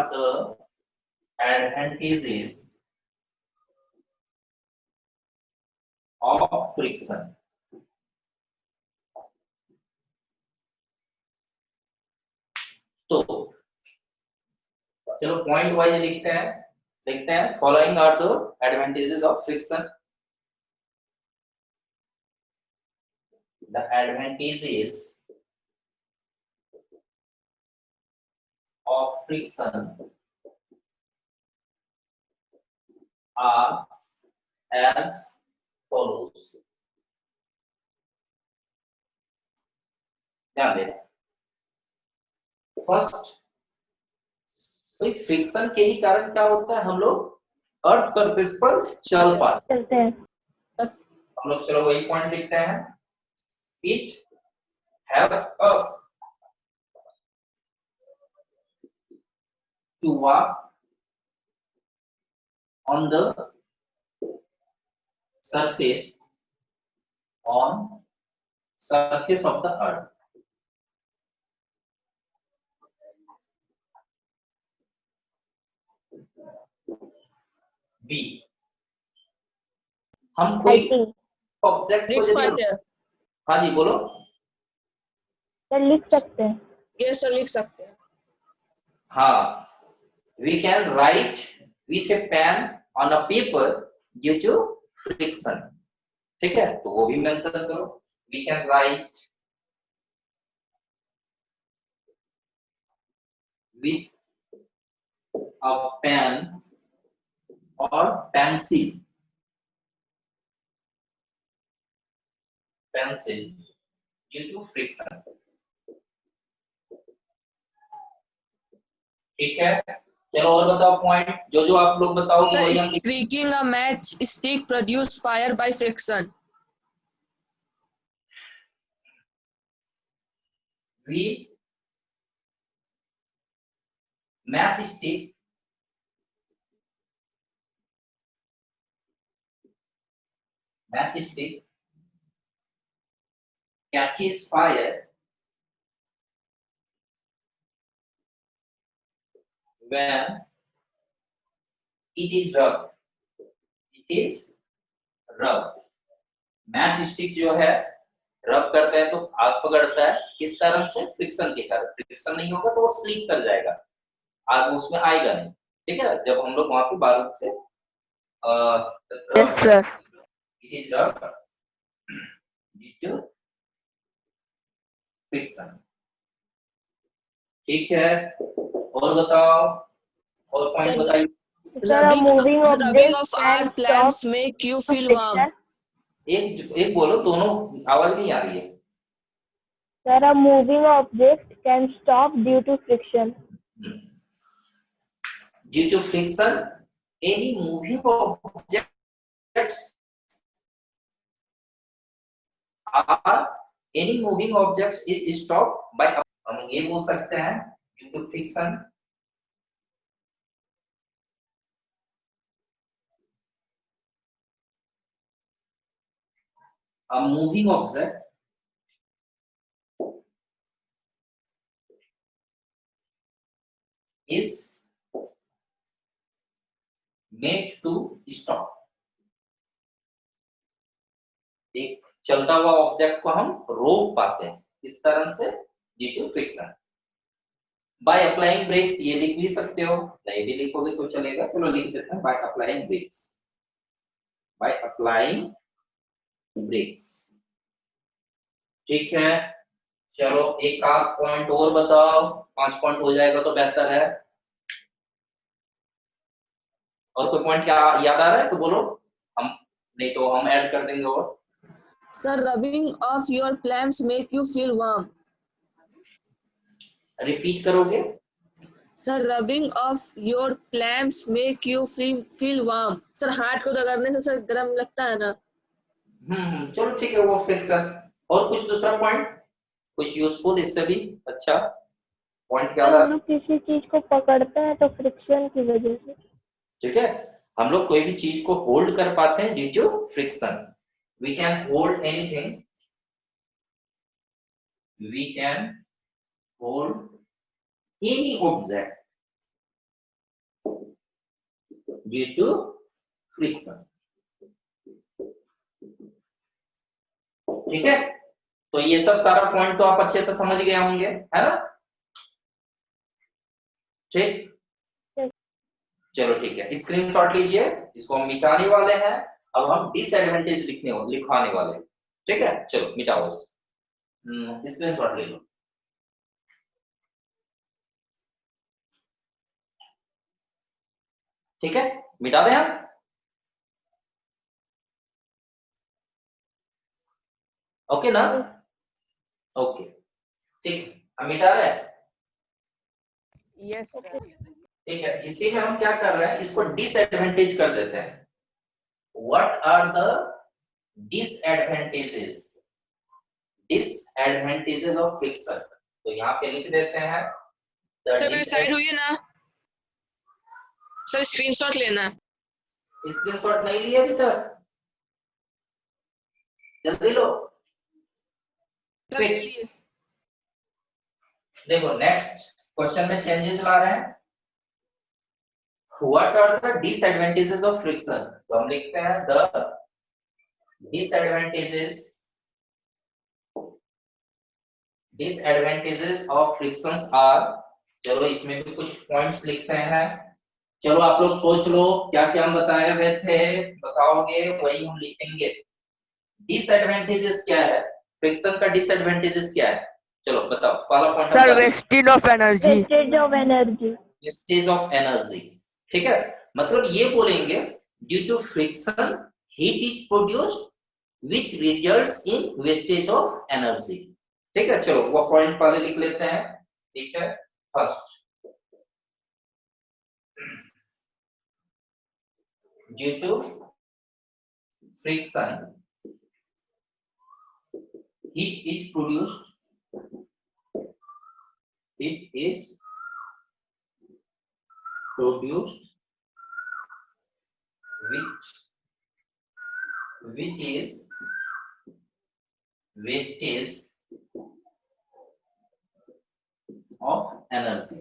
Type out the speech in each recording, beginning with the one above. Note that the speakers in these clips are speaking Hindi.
are the advantages of friction? तो चलो पॉइंट वाइज लिखते हैं following are the advantages of friction. The advantages of friction are as follows. ध्यान देना. फर्स्ट, तो फ्रिक्शन के ही कारण क्या होता है, हम लोग अर्थ सरफेस पर चल पाते हैं. हम लोग चलो वही पॉइंट लिखते हैं. It helps us to walk on the surface of the earth. B, हम कोई ऑब्जेक्ट को यदि, हाँ जी बोलो सर लिख सकते हैं. यस सर लिख सकते हैं. हाँ, we can write with a pen on a paper due to friction. ठीक है, तो वो भी मेंशन करो. We can write with a pen or pencil due to friction. ठीक है, चलो और बताओ पॉइंट. जो आप लोग बताओगे वही हम. Streaking a match stick produce fire by friction. We matchstick catches fire when it is rubbed. Match stick जो है रब करते हैं तो आग पकड़ता है. किस कारण से? फ्रिक्शन के कारण. फ्रिक्शन नहीं होगा तो वो स्लिप कर जाएगा, आग उसमें आएगा नहीं. ठीक है, जब हम लोग वहां पे बारूद से यस सर. इट इज रब ड्यू टू फ्रिक्शन. ठीक है, और बताओ, और पॉइंट बताइए. Rubbing of our plants make you feel warm. एक बोलो, दोनों आवाज नहीं आ रही है. Sir, a moving object can stop due to friction. Due to friction, any moving objects is stopped by. हम ये बोल सकते हैं due to friction. A moving object is made to stop. एक चलता हुआ ऑब्जेक्ट को हम रोक पाते हैं इस तरह से due to friction. By applying brakes, ये लिख भी सकते हो, नहीं भी लिखोगे तो चलेगा. चलो लिख देते हैं बाय अप्लाइंग ब्रेक्स. ठीक है, चलो एक आध पॉइंट और बताओ. 5 पॉइंट हो जाएगा तो बेहतर है. और कोई पॉइंट क्या याद आ रहा है तो बोलो, हम नहीं तो हम ऐड कर देंगे. और Sir, rubbing of your plants make you feel warm. Repeat करोगे. Sir, rubbing of your plants make you feel warm. Sir, हाथ को रगड़ने से सर गर्म लगता है ना. चलो ठीक है, वो फ्रिक्शन. और कुछ दूसरा पॉइंट, कुछ यूजफुल इससे भी अच्छा पॉइंट क्या है? हम लोग किसी चीज को पकड़ते हैं तो फ्रिक्शन की वजह से. ठीक है, हम लोग कोई भी चीज को होल्ड कर पाते हैं due to friction. We can hold anything. We can hold any object due to friction. ठीक है, तो ये सब सारा पॉइंट तो आप अच्छे से समझ गए होंगे, है ना? ठीक, चलो ठीक है, स्क्रीनशॉट लीजिए, इसको हम मिटाने वाले हैं। अब हम डिसएडवांटेज लिखवाने वाले हैं। ठीक है, चलो मिटाओ, स्क्रीनशॉट ले लो। ठीक है, मिटा दें हम? ओके ना? ओके, ठीक है, हम मिटा रहे हैं। यस ठीक है, इसी में हम क्या कर रहे हैं, इसको डिसएडवांटेज कर देते हैं। What are the disadvantages of friction? तो यहाँ पे लिख देते हैं सर, मेरी साइड हुई है ना सर, स्क्रीनशॉट लेना है। स्क्रीनशॉट नहीं लिया अभी तक, जल्दी लो। सर, ले लिए। देखो नेक्स्ट क्वेश्चन में चेंजेस ला रहे हैं। What are the disadvantages of friction? तो हम लिखते हैं the disadvantages of frictions are. चलो इसमें भी कुछ पॉइंट्स लिखते हैं। चलो आप लोग सोच लो क्या क्या हम बताए हुए थे, बताओगे वही हम लिखेंगे। डिसएडवांटेजेस क्या है, फ्रिक्शन का डिसएडवांटेजेस क्या है? चलो बताओ, पहला point sir, wastage of energy. Wastage of energy. Wastage of energy. ठीक है, मतलब ये बोलेंगे due to friction heat is produced which results in wastage of energy. ठीक है, चलो वो पॉइंट पहले लिख लेते हैं। ठीक है, first due to friction heat is produced which is wastage of energy।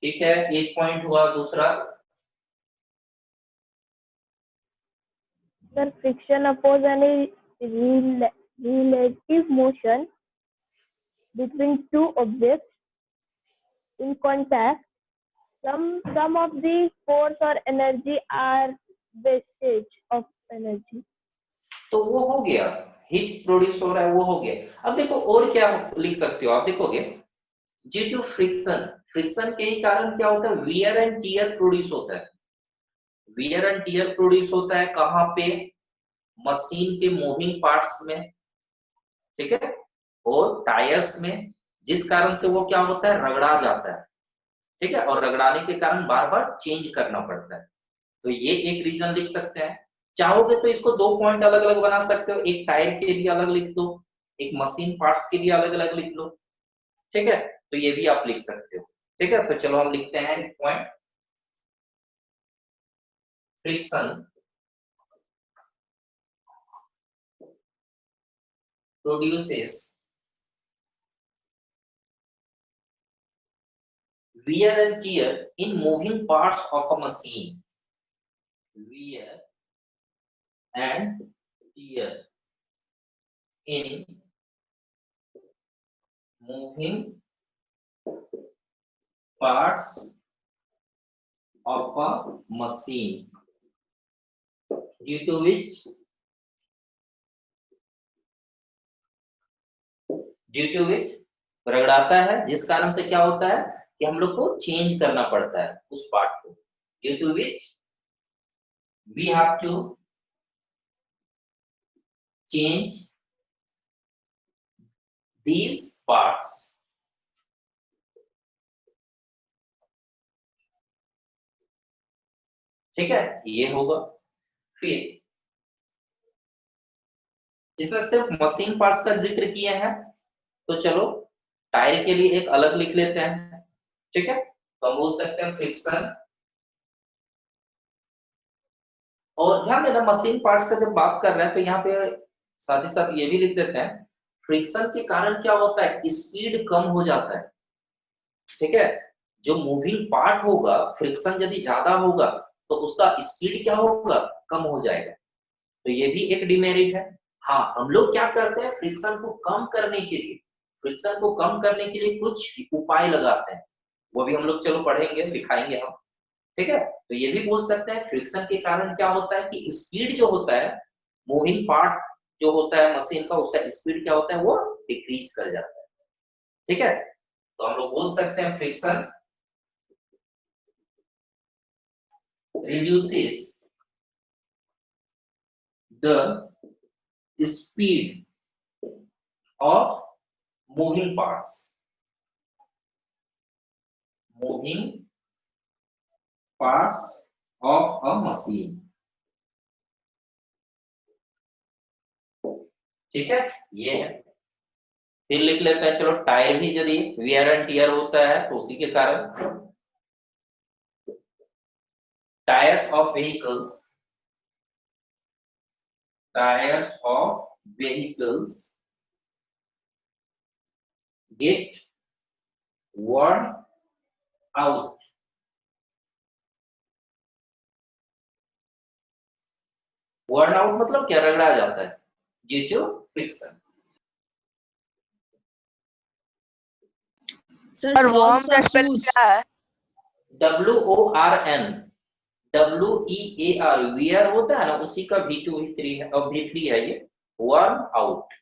ठीक है, एक पॉइंट हुआ। दूसरा Sir, friction opposes any relative motion between two objects in contact. Some of the force or energy are wastage of energy. तो वो हो गया, हीट प्रोड्यूस हो रहा है, वो हो गया। अब देखो और क्या लिख सकते हो आप, देखोगे ड्यू टू फ्रिक्शन, फ्रिक्शन के ही कारण क्या होता है, वियर एंड टियर प्रोड्यूस होता है। वियर एंड टियर प्रोड्यूस होता है कहां पे, मशीन के मूविंग पार्ट्स में। ठीक है, और टायर्स में, जिस कारण से वो क्या होता है, रगड़ा जाता है। ठीक है, और रगड़ाने के कारण बार बार चेंज करना पड़ता है। तो ये एक रीजन लिख सकते हैं। चाहोगे तो इसको दो पॉइंट अलग अलग बना सकते हो, एक टायर के लिए अलग लिख दो, एक मशीन पार्ट्स के लिए अलग अलग लिख लो। ठीक है, तो ये भी आप लिख सकते हो। ठीक है, तो चलो हम लिखते हैं point, friction produces wear and tear in moving parts of a machine. Wear and tear in moving parts of a machine, due to which रगड़ाता है, जिस कारण से क्या होता है कि हम लोग को चेंज करना पड़ता है उस पार्ट को। Due to which we have to change these parts. ठीक है, ये होगा। फिर इसमें सिर्फ मशीन पार्ट्स का जिक्र किए हैं, तो चलो टायर के लिए एक अलग लिख लेते हैं। ठीक है, तो हम बोल सकते हैं फ्रिक्शन, और ध्यान देना मशीन पार्ट्स का जब बात कर रहे हैं तो यहाँ पे साथ ही साथ ये भी लिख देते हैं, फ्रिक्शन के कारण क्या होता है, स्पीड कम हो जाता है। ठीक है, जो मूविंग पार्ट होगा, फ्रिक्शन यदि ज्यादा होगा तो उसका स्पीड क्या होगा, कम हो जाएगा। तो ये भी एक डिमेरिट है। हाँ, हम लोग क्या करते हैं, फ्रिक्शन को कम करने के लिए, फ्रिक्शन को कम करने के लिए कुछ उपाय लगाते हैं, वो भी हम लोग चलो पढ़ेंगे, दिखाएंगे हम। ठीक है, तो ये भी बोल सकते हैं फ्रिक्शन के कारण क्या होता है कि स्पीड जो होता है, मूविंग पार्ट जो होता है मशीन का, उसका स्पीड क्या होता है, वो डिक्रीज कर जाता है। ठीक है, तो हम लोग बोल सकते हैं friction reduces the speed of moving parts, moving parts of a machine। ठीक है, ये है। फिर लिख लेते हैं, चलो टायर भी यदि वियर एंड टियर होता है तो उसी के कारण tyres of vehicles, tyres of vehicles get worn out, worn out मतलब क्या, रगड़ा जाता है due to friction। सर और वॉर्म सॉक्स का और स्पेल शूज। क्या है? WORN, WEAR, वियर होता है ना, उसी का V2 V3 है और V3 है ये, वर्न आउट।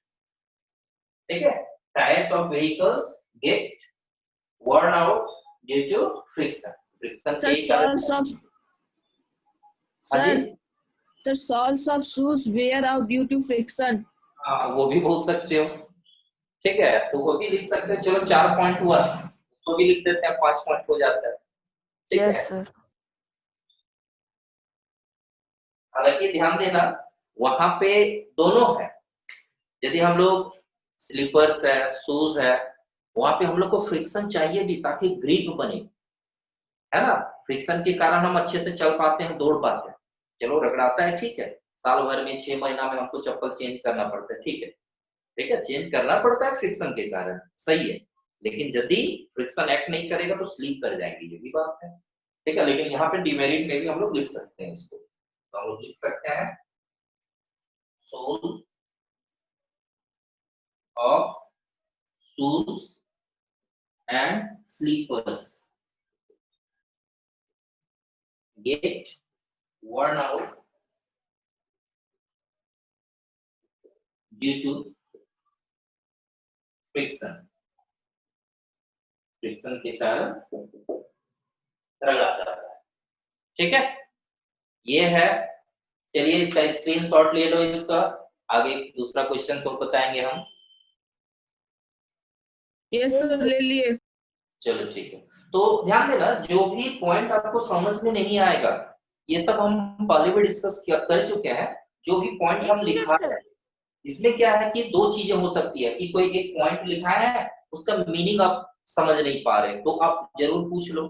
ठीक है, tyres of vehicles get worn out due to friction, friction sir के कारण। सॉल्स ऑफ हाँ जी, sir soles of shoes wear out due to friction. हाँ वो भी बोल सकते हो। ठीक है, तो वो भी लिख सकते हैं। चलो 4 पॉइंट हुआ, उसको भी लिख देते हैं, 5 पॉइंट हो जाता है। ठीक है, यस सर। हालांकि ध्यान देना, वहां पे दोनों है। यदि हम लोग स्लीपर्स है, शूज है, वहां पे हम लोग को फ्रिक्शन चाहिए भी ताकि ग्रिप बने, है ना। फ्रिक्शन के कारण हम अच्छे से चल पाते हैं, दौड़ पाते हैं। चलो रगड़ाता है, ठीक है, साल भर में 6 महीना में हमको चप्पल चेंज करना पड़ता है, ठीक है, ठीक है, चेंज करना पड़ता है फ्रिक्शन के कारण, सही है। लेकिन यदि फ्रिक्शन एक्ट नहीं करेगा तो स्लीप कर जाएंगे, ये भी बात है। ठीक है, लेकिन यहाँ पे डिमेरिट में भी हम लोग लिख सकते हैं इसको, तो हम लोग लिख सकते हैं sole of shoes and slippers get worn out due to friction, friction के कारण रगड़ा जाता है। ठीक है, ये है। चलिए इसका स्क्रीनशॉट ले लो, इसका आगे दूसरा क्वेश्चन तो बताएंगे हम। यस सर, ले लिए। चलो ठीक है, तो ध्यान देना, जो भी पॉइंट आपको समझ में नहीं आएगा, ये सब हम पहले भी डिस्कस कर चुके हैं। जो भी पॉइंट हम लिखा है, इसमें क्या है कि दो चीजें हो सकती है कि कोई एक पॉइंट लिखा है, उसका मीनिंग आप समझ नहीं पा रहे, तो आप जरूर पूछ लो।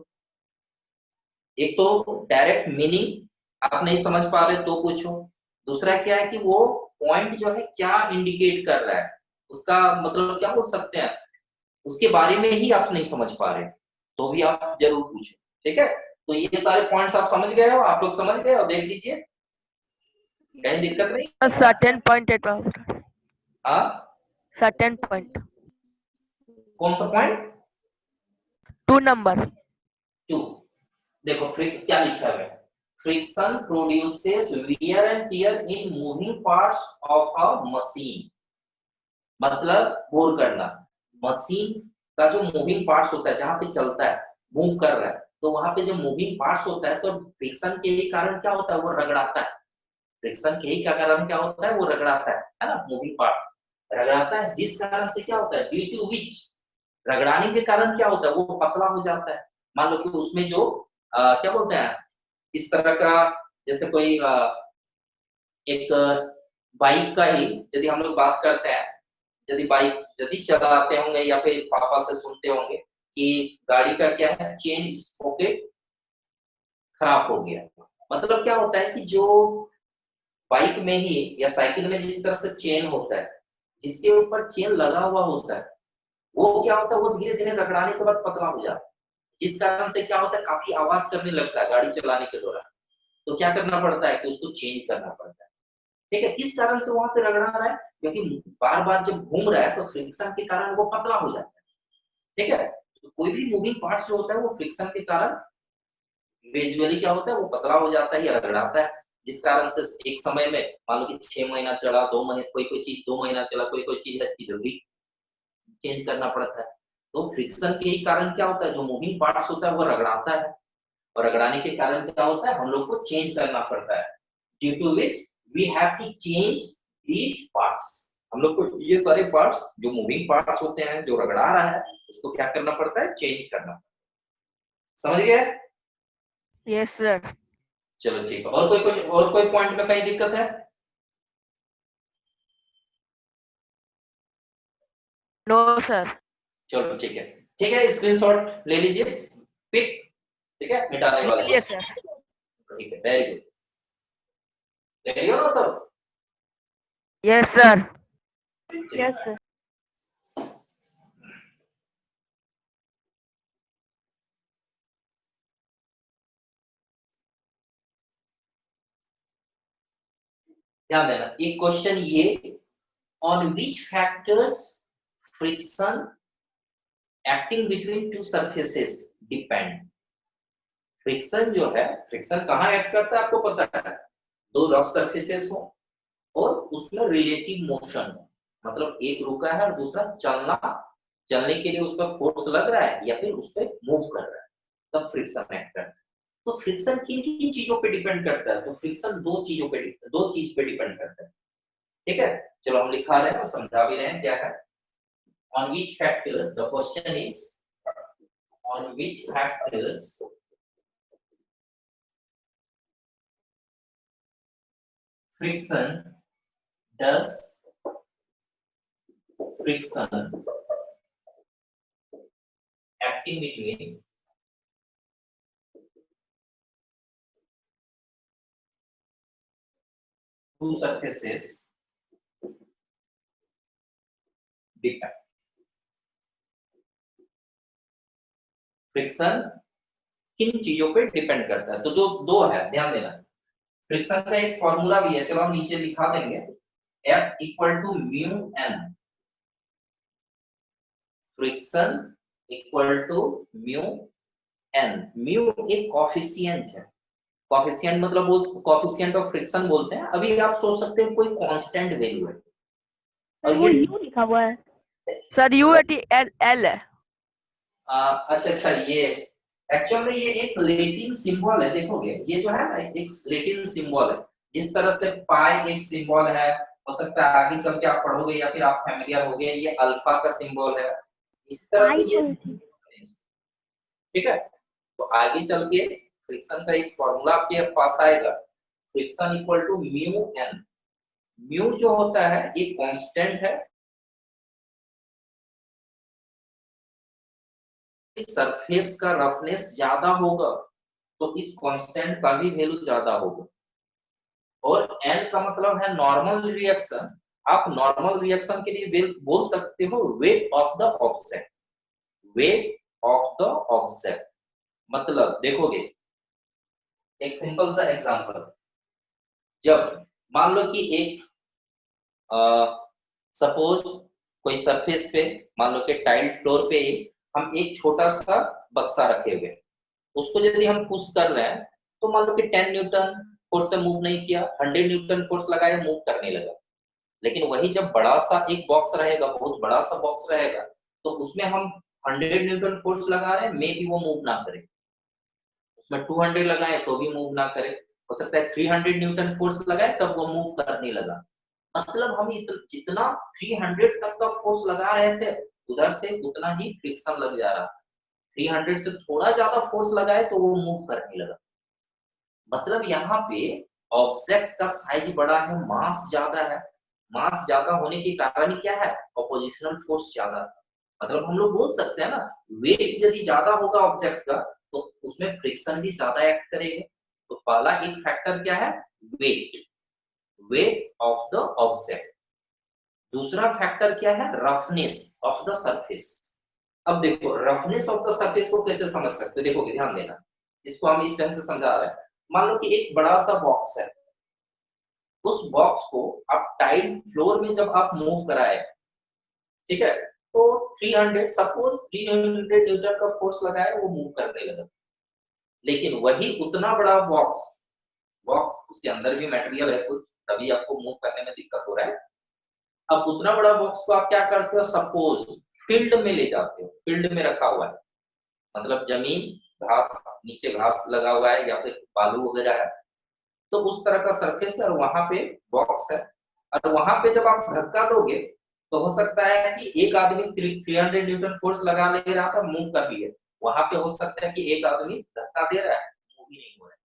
एक तो डायरेक्ट मीनिंग आप नहीं समझ पा रहे तो पूछो। दूसरा क्या है कि वो पॉइंट जो है क्या इंडिकेट कर रहा है, उसका मतलब क्या बोल सकते हैं, उसके बारे में ही आप नहीं समझ पा रहे तो भी आप जरूर पूछो। ठीक है, तो ये सारे पॉइंट्स आप समझ गए हो, आप लोग समझ गए हो, देख लीजिए, कहीं दिक्कत नहीं। सर्टेन पॉइंट है। हाँ, सर्टेन पॉइंट कौन सा पॉइंट? 2 नंबर 2। देखो क्या लिखा है, friction produces wear and tear in moving parts of a machine. मतलब बोर करना, मशीन का जो मूविंग पार्ट्स होता है, जहां पे चलता है, मूव कर रहा है, तो वहां पे जो मूविंग पार्ट्स होता है, तो फ्रिक्शन के ही कारण क्या होता है, वो रगड़ाता है। फ्रिक्शन के ही कारण क्या होता है, वो रगड़ाता है ना, मूविंग पार्ट रगड़ाता है, जिस कारण से क्या होता है, ड्यू टू विच, रगड़ाने के कारण क्या होता है, वो पतला हो जाता है। मान लो कि उसमें जो क्या बोलते हैं, इस तरह का, जैसे कोई एक बाइक का ही यदि हम लोग बात करते हैं, यदि बाइक यदि चलाते होंगे या फिर पापा से सुनते होंगे कि गाड़ी का क्या है, चेन स्प्रोकेट खराब हो गया। मतलब क्या होता है कि जो बाइक में ही या साइकिल में जिस तरह से चेन होता है, जिसके ऊपर चेन लगा हुआ होता है, वो क्या होता है, वो धीरे धीरे रगड़ाने के बाद पतला हो जाता है। जिस कारण से क्या होता है, काफी आवाज करने लगता है गाड़ी चलाने के दौरान, तो क्या करना पड़ता है कि उसको चेंज करना पड़ता है। ठीक है, इस कारण से वहां पे रगड़ा रहा है, क्योंकि बार बार जब घूम रहा है तो फ्रिक्शन के कारण वो पतला हो जाता है। ठीक है, तो कोई भी मूविंग पार्ट्स जो होता है वो फ्रिक्शन के कारण ग्रेजुअली क्या होता है, वो पतला हो जाता है या रगड़ाता है, जिस कारण से एक समय में मान लो कि 6 महीना चला, 2 महीने, कोई चीज 2 महीना चला, कोई चीज है कि जल्दी चेंज करना पड़ता है। तो फ्रिक्शन के ही कारण क्या होता है, जो मूविंग पार्ट्स होता है वो रगड़ाता है, और रगड़ाने के कारण क्या होता है, हम लोग को चेंज करना पड़ता है, due to which we have to change these parts. हम लोग को ये सारे पार्ट्स जो मूविंग पार्ट्स होते हैं, जो रगड़ा रहा है, उसको क्या करना पड़ता है, चेंज करना पड़ता है। समझ गए? Yes sir. चलो ठीक है, और कोई क्वेश्चन, और कोई पॉइंट में कहीं दिक्कत है? No sir. चलो ठीक है, ठीक है, स्क्रीनशॉट ले लीजिए, पिक, ठीक है, मिटाने वाले हैं। Clear sir. ठीक है, वेरी गुड, रेडी हो ना सब? Yes sir. Yes sir. ध्यान देना, एक क्वेश्चन ये, on which factors friction acting between two surfaces depend. Friction जो है, फ्रिक्शन कहाँ एक्ट करता है आपको पता है, दो रफ सरफेसेस हो और उसमें रिलेटिव मोशन हो, मतलब एक रुका है और दूसरा चलने के लिए उस पर फोर्स लग रहा है या फिर उस पर मूव कर रहा है, तब फ्रिक्शन एक्ट करता है। तो फ्रिक्शन किन किन चीजों पे डिपेंड करता है, तो फ्रिक्शन दो चीज पे डिपेंड करता है। ठीक है, चलो हम लिखा रहे हैं और समझा भी रहे हैं क्या है। on which factors, the question is on which factors friction does friction acting between two surfaces depend। Friction किन चीजों पे डिपेंड करता है, तो जो दो है, ध्यान देना। फ्रिक्शन का एक फॉर्मूला भी है, चलो हम नीचे लिखा देंगे, F equal to mu N, friction equal to mu N. Mu एक कॉफिशिएंट है, कॉफिशिएंट मतलब वो कॉफिशिएंट ऑफ फ्रिक्शन बोलते हैं। अभी आप सोच सकते हैं कोई कांस्टेंट वैल्यू है, सर और वो ये यू लिखा हुआ है। सर UATL है। अच्छा, ये एक्चुअल में ये एक लैटिन सिंबल है, देखोगे ये जो है ना, एक लैटिन सिंबल है। जिस तरह से पाई एक सिंबल है, हो सकता है आगे चल के आप पढ़ोगे या फिर आप फैमिलियर हो गए, ये अल्फा का सिंबल है, इस तरह से आई ये, कौन सी? ठीक है। तो आगे चल के फ्रिक्शन का एक फॉर्मूला आपके पास आएगा, friction equal to mu N. Mu जो होता है एक कांस्टेंट है, सरफेस का रफनेस ज्यादा होगा तो इस कांस्टेंट का भी वैल्यू ज्यादा होगा। और एन का मतलब है नॉर्मल रिएक्शन। आप नॉर्मल रिएक्शन के लिए बोल सकते हो wait of the object, wait of the object. मतलब देखोगे, एक सिंपल सा एग्जांपल, जब मान लो कि एक सपोज कोई सरफेस पे, मान लो कि टाइल फ्लोर पे ही हम एक छोटा सा बक्सा रखे हुए, उसको यदि हम पुश कर रहे हैं तो मान लो कि 10 न्यूटन फोर्स से मूव नहीं किया, 100 न्यूटन फोर्स लगाया, मूव करने लगा। लेकिन वही जब बड़ा सा एक बॉक्स रहेगा, बहुत बड़ा सा बॉक्स रहेगा, तो उसमें हम 100 न्यूटन फोर्स लगा रहे हैं, मे भी वो मूव ना करे, उसमें 200 लगाए तो भी मूव ना करे, हो सकता है 300 न्यूटन फोर्स लगाए तब वो मूव करने लगा। मतलब हम जितना 300 तक का फोर्स लगा रहे थे, उधर से उतना ही फ्रिक्शन लग जा रहा, 300 से थोड़ा ज्यादा फोर्स लगाए तो वो मूव करने लगा। मतलब यहाँ पे ऑब्जेक्ट का साइज बड़ा है, मास ज्यादा है, मास ज्यादा होने के कारण क्या है, ऑपोजिशनल फोर्स ज्यादा है। मतलब हम लोग बोल सकते हैं ना, वेट यदि ज्यादा होगा ऑब्जेक्ट का तो उसमें फ्रिक्शन भी ज्यादा एक्ट करेगा। तो पहला एक फैक्टर क्या है, weight, weight of the object. दूसरा फैक्टर क्या है, रफनेस ऑफ द सरफेस। अब देखो रफनेस ऑफ द सरफेस को कैसे समझ सकते हो, देखो ध्यान देना, इसको हम इस ढंग से समझा रहे हैं। मान लो कि एक बड़ा सा बॉक्स है, उस बॉक्स को आप टाइल फ्लोर में जब आप मूव कराए, ठीक है, तो 300 सपोज 300 न्यूटन का फोर्स लगाए, वो मूव करने लगा। लेकिन वही उतना बड़ा बॉक्स, उसके अंदर भी मटेरियल है कुछ, तभी आपको मूव करने में दिक्कत हो रहा है। अब उतना बड़ा बॉक्स को आप क्या करते हो, सपोज फील्ड में ले जाते हो, फील्ड में रखा हुआ है, मतलब जमीन, घास, नीचे घास लगा हुआ है या फिर बालू वगैरह है, तो उस तरह का सरफेस है और वहां पे बॉक्स है। और वहां पे जब आप धक्का दोगे तो हो सकता है कि एक आदमी 300 न्यूटन फोर्स लगा ले रहा था, मूव कर लिए, वहां पे हो सकता है कि एक आदमी धक्का दे रहा है, मूव ही नहीं हो रहा है,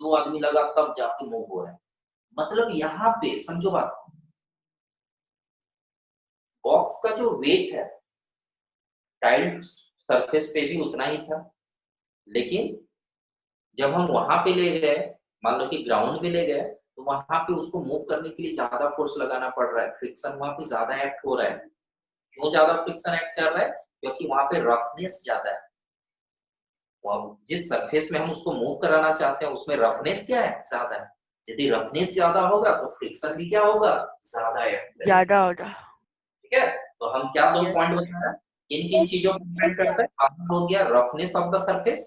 दो आदमी लगा तब जाके मूव हो रहा है। मतलब यहाँ पे समझो बात, बॉक्स का जो वेट है टाइल्ड सरफेस पे भी उतना ही था, लेकिन जब हम वहां पे ले गए, मान लो कि ग्राउंड पे ले गए, तो वहां पे उसको मूव करने के लिए ज्यादा फोर्स लगाना पड़ रहा है, फ्रिक्शन वहां पे ज्यादा एक्ट हो रहा है। क्यों ज्यादा फ्रिक्शन एक्ट कर रहा है, क्योंकि वहां पे रफनेस ज्यादा है। जिस सरफेस में हम उसको मूव कराना चाहते हैं उसमें रफनेस क्या है, ज्यादा है। यदि रफनेस ज्यादा होगा तो फ्रिक्शन भी क्या होगा, ज्यादा एक्ट करेगा। ज्यादा होगा। ठीक है, तो हम क्या दो यस पॉइंट सर। बता रहे हैं, किन किन चीजों पर डिपेंड करता है। पहला हो गया roughness of the surface,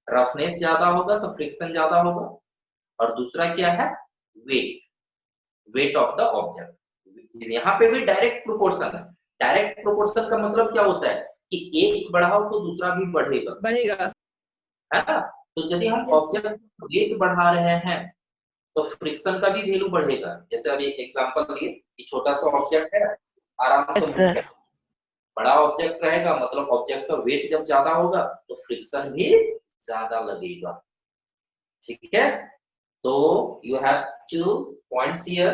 roughness ज्यादा होगा तो फ्रिक्शन ज्यादा होगा। और दूसरा क्या है, weight, weight of the object. यहाँ पे भी डायरेक्ट प्रोपोर्शन है। डायरेक्ट प्रोपोर्शन का मतलब क्या होता है कि एक बढ़ाओ तो दूसरा भी बढ़ेगा, बढ़ेगा। है ना। तो यदि हम यस ऑब्जेक्ट वेट बढ़ा रहे हैं तो फ्रिक्शन का भी वैल्यू बढ़ेगा। जैसे अभी एग्जांपल लिए कि छोटा सा ऑब्जेक्ट है, आराम से मूव कर, सर। बड़ा ऑब्जेक्ट रहेगा, मतलब ऑब्जेक्ट का वेट जब ज्यादा होगा तो फ्रिक्शन भी ज्यादा लगेगा। ठीक है, तो you have 2 points here,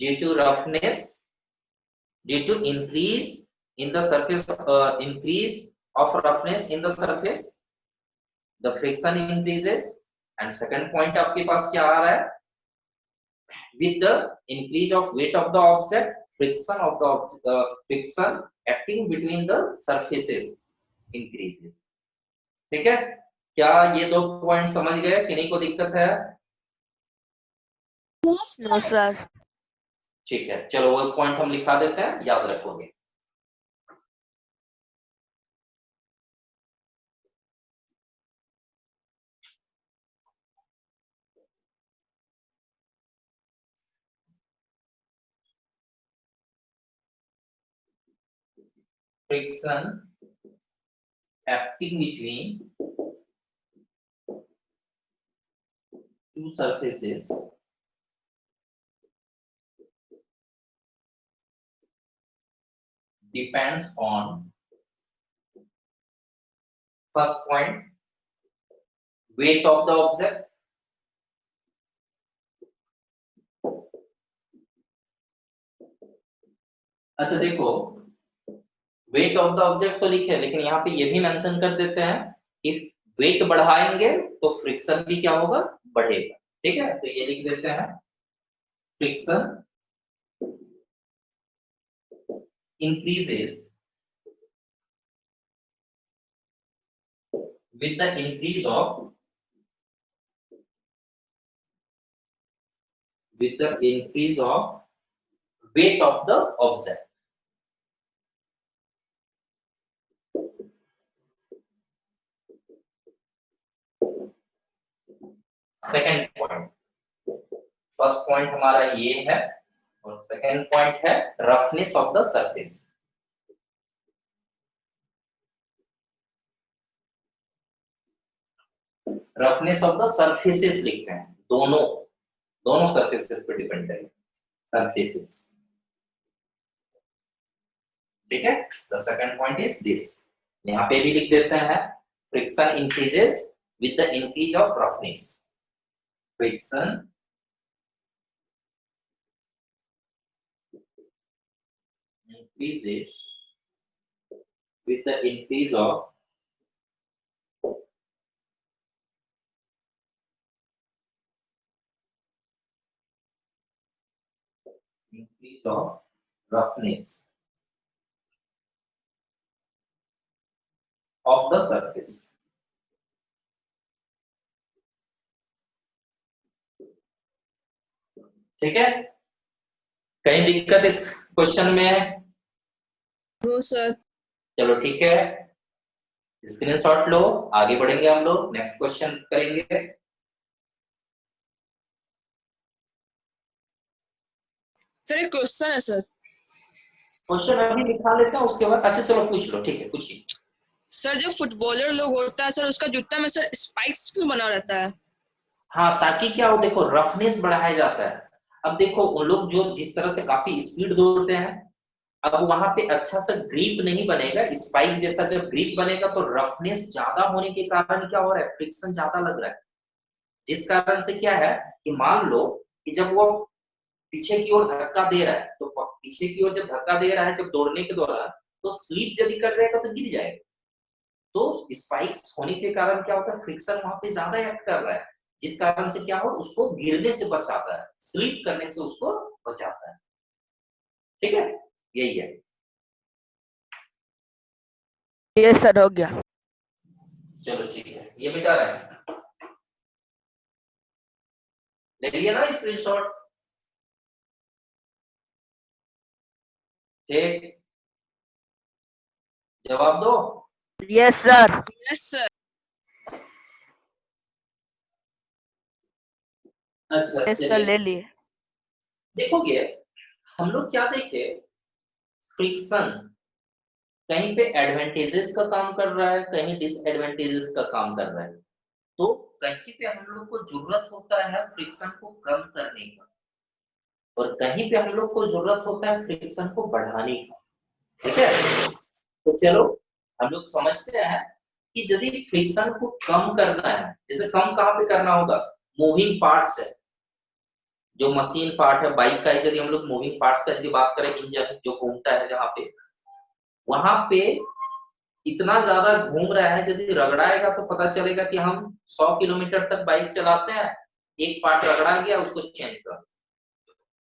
due to roughness, due to increase in the surface, increase of roughness in the surface, the friction increases. And second point आपके पास क्या आ रहा है, with the increase of weight of the object, friction of the friction acting between the surfaces increases. ठीक है, क्या ये 2 पॉइंट समझ गए, किन्हीं को दिक्कत है। No sir. ठीक है, चलो वो पॉइंट हम लिखा देते हैं, याद रखोगे। friction acting between two surfaces depends on, first point, weight of the object, अच्छा देखो, वेट ऑफ द ऑब्जेक्ट तो लिखे, लेकिन यहाँ पे ये भी मेंशन कर देते हैं कि वेट बढ़ाएंगे तो फ्रिक्शन भी क्या होगा, बढ़ेगा। ठीक है, तो ये लिख देते हैं, friction increases with the increase of, with the increase of weight of the object. Second point, first point हमारा ये है और सेकंड पॉइंट है roughness of the surface. Roughness of the surfaces लिखते हैं, दोनों दोनों सरफेसेस पे डिपेंड है, सरफेसेस। ठीक है, the second point is this, यहाँ पे भी लिख देते हैं, friction increases with the increase of roughness, friction increases with the increase of roughness. Of the surface. ठीक है, कहीं दिक्कत इस क्वेश्चन में है? No sir. चलो ठीक है, स्क्रीनशॉट लो, आगे बढ़ेंगे हम लोग, नेक्स्ट क्वेश्चन करेंगे। सर एक क्वेश्चन है सर। क्वेश्चन अभी लिखा लेते हैं, उसके बाद अच्छा चलो पूछ लो, ठीक है पूछिए। सर जो फुटबॉलर लोग होता है सर, उसका जूता में सर स्पाइक्स क्यों बना रहता है? हाँ, ताकि क्या हो, देखो रफनेस बढ़ाया जाता है। अब देखो उन लोग जो जिस तरह से काफी स्पीड दौड़ते हैं, अब वहां पे अच्छा सा ग्रिप नहीं बनेगा, स्पाइक जैसा जब ग्रिप बनेगा तो रफनेस ज्यादा होने के कारण क्या हो रहा है, फ्रिक्शन ज्यादा लग रहा है। जिस कारण से क्या है कि मान लो कि जब वो पीछे की ओर धक्का दे रहा है, तो पीछे की ओर जब धक्का दे रहा है जब दौड़ने के दौरान, तो स्लिप यदि कर जाएगा तो गिर जाएगा। तो स्पाइक्स होने के कारण क्या होता है, फ्रिक्शन वहां पे ज्यादा एक्ट कर रहा है, जिस कारण से क्या हो, उसको गिरने से बचाता है, स्लिप करने से उसको बचाता है। ठीक है, यही है। ये सर हो गया। चलो ठीक है, ये मिटा रहा है, ले लिया ना स्क्रीनशॉट? ठीक, जवाब दो। Yes sir. Yes sir. अच्छा यस सर, चलिए, ले लिए। देखोगे हम लोग क्या देखे, फ्रिक्शन कहीं पे एडवांटेजेस का काम कर रहा है, कहीं डिसएडवांटेजेस का काम कर रहा है। तो कहीं पे हम लोग को जरूरत होता है फ्रिक्शन को कम करने का, और कहीं पे हम लोग को जरूरत होता है फ्रिक्शन को बढ़ाने का। ठीक है, तो चलो हम लोग समझते हैं कि यदि फ्रिक्शन को कम करना है, जैसे कम कहाँ पे करना होगा, मूविंग पार्ट्स है, जो मशीन पार्ट है बाइक का, यदि हम लोग मूविंग पार्ट्स का यदि बात करें, इंजन जो घूमता है जहाँ पे, वहां पे इतना ज्यादा घूम रहा है, यदि रगड़ाएगा तो पता चलेगा कि हम 100 किलोमीटर तक बाइक चलाते हैं, एक पार्ट रगड़ा गया, उसको चेंज कर।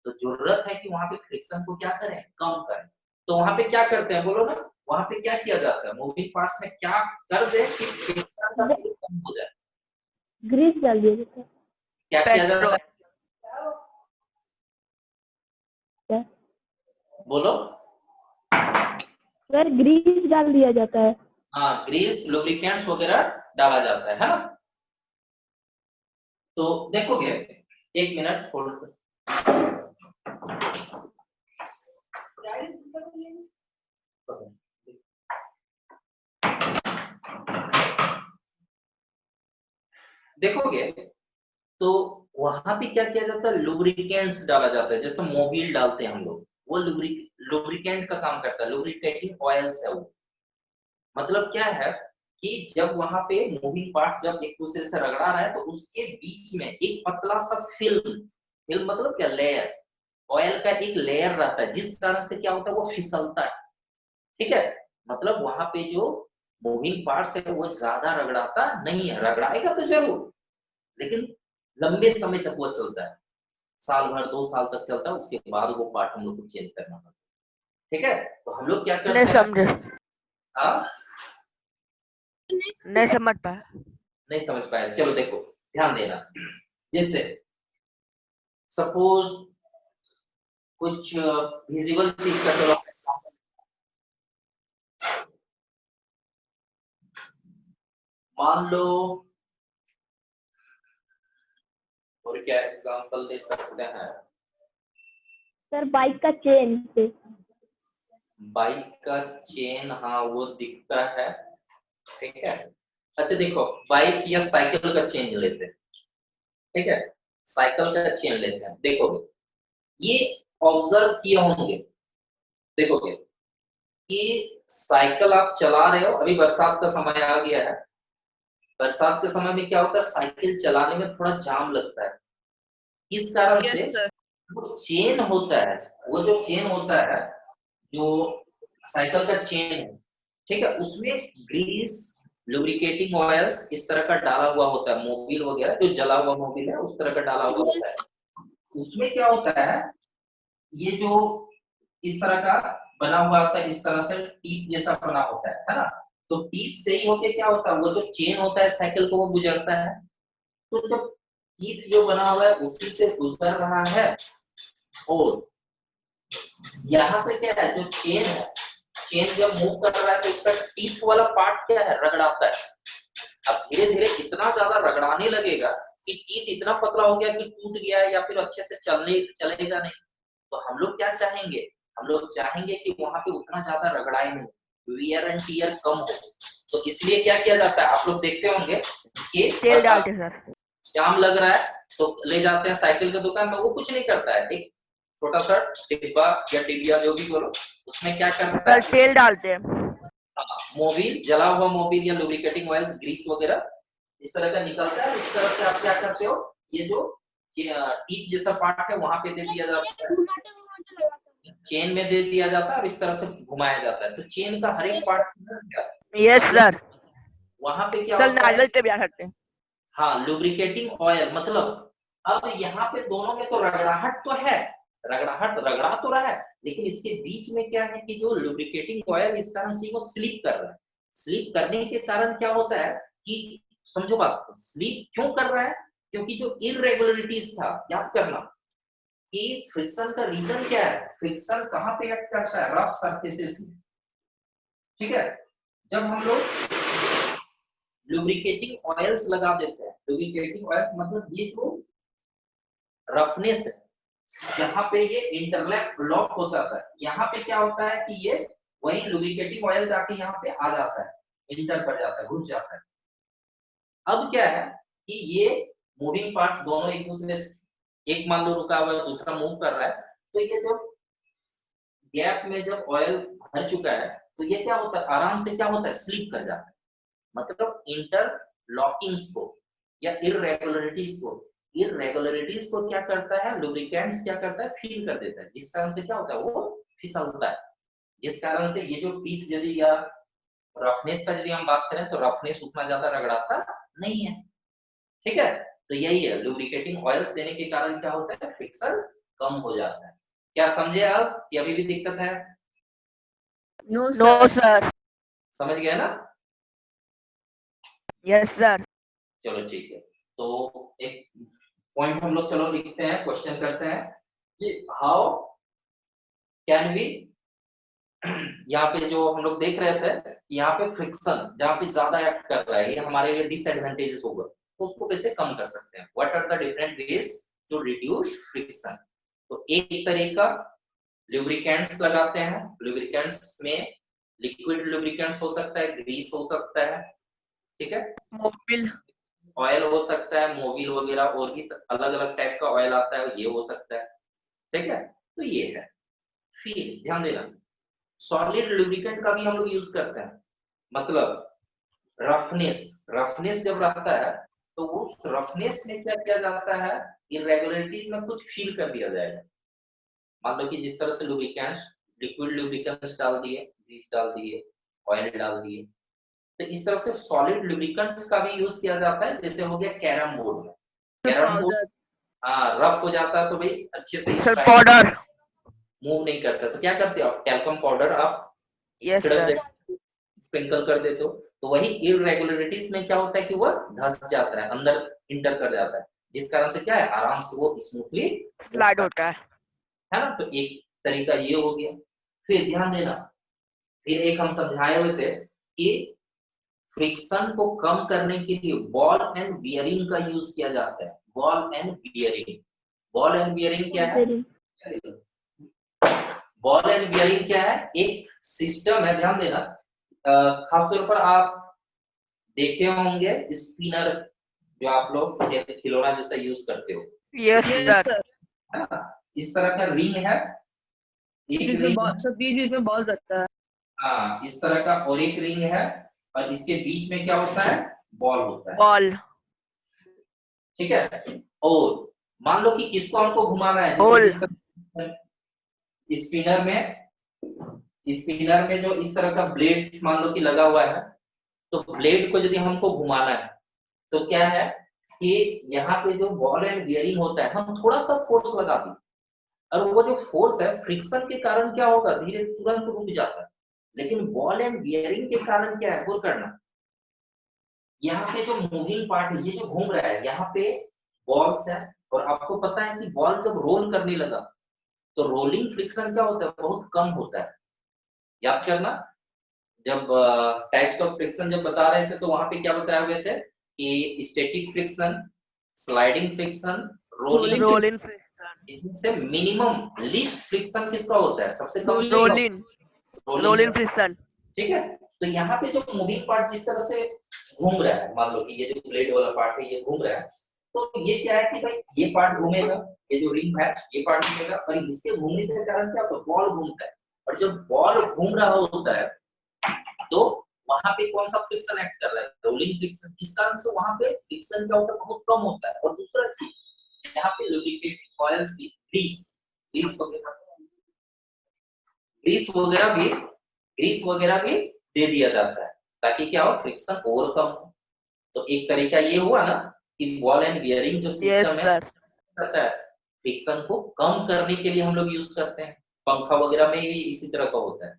तो जरूरत है कि वहां पे फ्रिक्शन को क्या करें, कम करें। तो वहां पे क्या करते हैं बोलो ना, वहां पे क्या किया जाता है, मूविंग पार्ट्स में क्या कर दे कि फ्रिक्शन का फ्लो कम हो जाए। ग्रीस डाल दिया जाता है। क्या किया जाता पेट्रोल। है, बोलो? सर ग्रीस डाल दिया जाता है। हाँ, ग्रीस लुब्रिकेंट्स वगैरह डाला जाता है ना। तो देखोगे, एक मिनट होल्ड कर। देखोगे तो वहां पे क्या किया जाता है, लुब्रिकेंट्स डाला जाता है, जैसे मोबिल डालते हैं हम लोग, वो लुब्रिकेंट का काम करता है, लुब्रिकेटिंग ऑयल्स है वो। मतलब क्या है कि जब वहां पे मूविंग पार्ट जब एक दूसरे से रगड़ा रहा है, तो उसके बीच में एक पतला सा फिल्म, फिल्म मतलब क्या, लेयर, ऑयल का एक लेयर रहता है, जिस कारण से क्या होता है, वो फिसलता है। ठीक है, मतलब वहां पे जो मूविंग पार्ट्स है वो ज्यादा रगड़ाता नहीं है, रगड़ाएगा तो जरूर, लेकिन लंबे समय तक वो चलता है, साल भर 2 साल तक चलता है, उसके बाद वो पार्ट हम लोग को चेंज करना पड़ता है। ठीक है, तो हम लोग क्या नहीं करते हैं, समझे। हाँ नहीं समझ पाया। नहीं समझ पाया, चलो देखो ध्यान देना। जैसे सपोज कुछ विजिबल चीज का, चलो मान लो, और क्या एग्जांपल दे सकते हैं, सर बाइक का चेन से। बाइक का चेन, हाँ वो दिखता है। ठीक है, अच्छा देखो बाइक या साइकिल का चेन लेते हैं। ठीक है, साइकिल का चेन लेते हैं, देखोगे ये ऑब्जर्व किए होंगे, देखोगे कि साइकिल आप चला रहे हो, अभी बरसात का समय आ गया है, बरसात के समय में क्या होता है, साइकिल चलाने में थोड़ा जाम लगता है, इस कारण से यस सर। वो चेन होता है, वो जो चेन होता है, जो साइकिल का चेन है, ठीक है, उसमें ग्रीस लुब्रिकेटिंग ऑयल्स इस तरह का डाला हुआ होता है, मोबिल वगैरह जो जला हुआ मोबिल है उस तरह का डाला हुआ होता है। उसमें क्या होता है, ये जो इस तरह का बना हुआ होता है, इस तरह से टीथ जैसा बना होता है ना, तो टीथ से ही होके क्या होता है, वो जो चेन होता है साइकिल को वो गुजरता है। तो जब टीथ जो बना हुआ है उसी से गुजर रहा है, और यहाँ से क्या है, जो चेन है, चेन जब मूव कर रहा है तो उसका टीथ वाला पार्ट क्या है, रगड़ाता है। अब धीरे धीरे इतना ज्यादा रगड़ाने लगेगा कि टीथ इतना पतला हो गया कि टूट गया है या फिर अच्छे से चलेगा नहीं। तो हम लोग क्या चाहेंगे, हम लोग चाहेंगे कि वहां पे उतना ज्यादा रगड़ाई नहीं, वियर एंड टियर कम हो। तो इसलिए क्या किया जाता है, आप लोग देखते होंगे कि तेल डालते सर। जाम लग रहा है तो ले जाते हैं साइकिल की दुकान में, वो कुछ नहीं करता है, एक छोटा सा डिब्बा या डिबिया जो भी बोलो, उसमें क्या करता है, सर तेल डालते हैं। मोबिल, जला हुआ मोबिल या लुब्रिकेटिंग ऑयल्स, ग्रीस वगैरह इस तरह का निकलता है। इस तरह से आप क्या करते हो, ये जो टीथ जैसा पार्ट है वहां पे दे दिया जाता है, चेन में दे दिया जाता है और इस तरह से घुमाया जाता है। तो चेन का हर एक पार्ट यस सर। वहां पे क्या सर होता है, नारियल तेल भी आ सकते हैं। हाँ लुब्रिकेटिंग ऑयल, मतलब अब यहाँ पे दोनों में तो रगड़ाहट तो है, रगड़ाहट रगड़ा तो रहा है, लेकिन इसके बीच में क्या है कि जो लुब्रिकेटिंग ऑयल इस कारण से वो स्लिप कर रहा है। स्लिप करने के कारण क्या होता है कि, समझो बात, स्लिप क्यों कर रहा है, क्योंकि जो इरेगुलरिटीज था, याद करना कि फ्रिक्शन का रीजन क्या है, फ्रिक्शन कहाँ पे एक्ट करता है, रफ सरफेसेस में। ठीक है, जब हम लोग लुब्रिकेटिंग ऑयल्स लगा देते हैं, लुब्रिकेटिंग ऑयल्स मतलब ये जो रफनेस है, जहां पे ये इंटरलैक लॉक होता था, यहाँ पे क्या होता है कि ये वही लुब्रिकेटिंग ऑयल जाके यहाँ पे आ जाता है, इंटर कर जाता है, घुस जाता है। अब क्या है कि ये मूविंग पार्ट्स दोनों एक दूसरे से, एक मान लो रुका हुआ है, दूसरा मूव कर रहा है, तो ये जब गैप में जब ऑयल भर चुका है तो ये क्या होता है, आराम से क्या होता है, स्लिप कर जाता है। मतलब इंटरलॉकिंग्स को या इरेगुलरिटीज को क्या करता है, लुब्रिकेंट्स क्या करता है, फील कर देता है, जिस कारण से क्या होता है, वो फिसलता है। जिस कारण से ये जो टीथ यदि या रफनेस का यदि हम बात करें तो रफनेस उतना ज्यादा रगड़ाता नहीं है। ठीक है, तो यही है, लुब्रिकेटिंग ऑयल्स देने के कारण क्या होता है, फ्रिक्शन कम हो जाता है। क्या समझे आप कि अभी भी दिक्कत है? No no sir. सर। समझ गए ना? Yes sir. चलो ठीक है, तो एक पॉइंट हम लोग चलो लिखते हैं, क्वेश्चन करते हैं कि हाउ कैन वी, यहाँ पे जो हम लोग देख रहे थे, यहाँ पे फ्रिक्शन जहाँ पे ज्यादा एक्ट कर रहा है, ये हमारे लिए डिसएडवांटेजेस होगा, तो उसको कैसे कम कर सकते हैं, what are the different ways to reduce friction. तो एक तरीका लुब्रिकेंट्स लगाते हैं, लुब्रिकेंट्स में लिक्विड लुब्रिकेंट्स हो सकता है, ग्रीस हो सकता है, ठीक है, मोबिल। ऑयल हो सकता है, मोबिल वगैरह, और भी अलग अलग टाइप का ऑयल आता है, ये हो सकता है। ठीक है, तो ये है। फिर ध्यान देना, सॉलिड लुब्रिकेंट का भी हम लोग यूज करते हैं, मतलब रफनेस जब रहता है तो उस रफनेस में क्या किया जाता है, इरेगुलरिटीज में कुछ फील कर दिया जाएगा। मान लो कि जिस तरह से लुब्रिकेंट्स, लिक्विड लुब्रिकेंट्स डाल दिए, ग्रीस डाल दिए, ऑयल डाल दिए, तो इस तरह से सॉलिड लुब्रिकेंट्स का भी यूज किया जाता है। जैसे हो गया कैरम बोर्ड में, कैरम बोर्ड रफ हो जाता है तो भाई अच्छे से सर पाउडर। मूव नहीं करता, तो क्या करते हो आप, टैल्कम पाउडर आप यस सर। स्प्रिंकल कर देते हो, तो वही इरेगुलरिटीज में क्या होता है कि वह धंस जाता है, अंदर इंटर कर जाता है, जिस कारण से क्या है, आराम से वो स्मूथली स्लाइड होता है ना। तो एक तरीका ये हो गया। फिर ध्यान देना, फिर एक हम समझाए हुए थे कि फ्रिक्शन को कम करने के लिए बॉल एंड बियरिंग का यूज किया जाता है। Ball and bearing, ball and bearing क्या है, बॉल एंड बियरिंग क्या है, एक सिस्टम है, ध्यान देना, खासतौर पर आप देखे होंगे स्पिनर, जो आप लोग खिलौना जैसा यूज करते हो, यस यस सर। सर। इस तरह का रिंग है, एक रिंग, सब बीच में बॉल रखता है। हाँ इस तरह का, और एक रिंग है, और इसके बीच में क्या होता है, बॉल होता है। बॉल। ठीक है, और मान लो कि किसको हमको घुमाना है, होल। स्पिनर में जो इस तरह का ब्लेड मान लो कि लगा हुआ है, तो ब्लेड को यदि हमको घुमाना है तो क्या है कि यहाँ पे जो बॉल एंड बियरिंग होता है, हम थोड़ा सा फोर्स लगा दें, और वो जो फोर्स है फ्रिक्शन के कारण क्या होगा, धीरे तुरंत रुक जाता है, लेकिन बॉल एंड बियरिंग के कारण क्या है, गौर करना, यहाँ पे जो मूविंग पार्ट है, ये जो घूम रहा है, यहाँ पे बॉल्स है, और आपको पता है कि बॉल जब रोल करने लगा तो रोलिंग फ्रिक्शन क्या होता है, बहुत कम होता है। याद करना, जब टाइप्स ऑफ फ्रिक्शन जब बता रहे थे तो वहां पे क्या बताए हुए थे कि static friction, sliding friction, rolling. Rolling rolling friction, इसमें से मिनिमम लीस्ट फ्रिक्शन किसका होता है, सबसे कम रोलिंग। किसका? रोलिंग रोलिंग रोलिंग का। फ्रिक्शन। ठीक है, तो यहाँ पे जो मूविंग पार्ट जिस तरह से घूम रहा है, मान लो कि ये जो ब्लेड वाला पार्ट है ये घूम रहा है, तो ये क्या है कि भाई ये पार्ट घूमेगा, ये जो रिंग है ये पार्ट घूमेगा, और इसके घूमने के कारण क्या होता है, बॉल घूमता है, और जब बॉल घूम रहा होता है तो वहां पे कौन सा फ्रिक्शन एक्ट कर रहा है, रोलिंग फ्रिक्शन। इस कारण से वहां पे फ्रिक्शन क्या होता है, बहुत कम होता है। और दूसरा चीज, यहाँ पे लुब्रिकेटिंग ऑयल सी ग्रीस, ग्रीस वगैरह, ग्रीस वगैरह भी, ग्रीस वगैरह भी दे दिया जाता है, ताकि क्या हो, फ्रिक्शन और कम हो। तो एक तरीका ये हुआ ना कि बॉल एंड बियरिंग जो यस सिस्टम है सर। करता है, फ्रिक्शन को कम करने के लिए हम लोग यूज करते हैं। पंखा वगैरह में भी इसी तरह का होता है,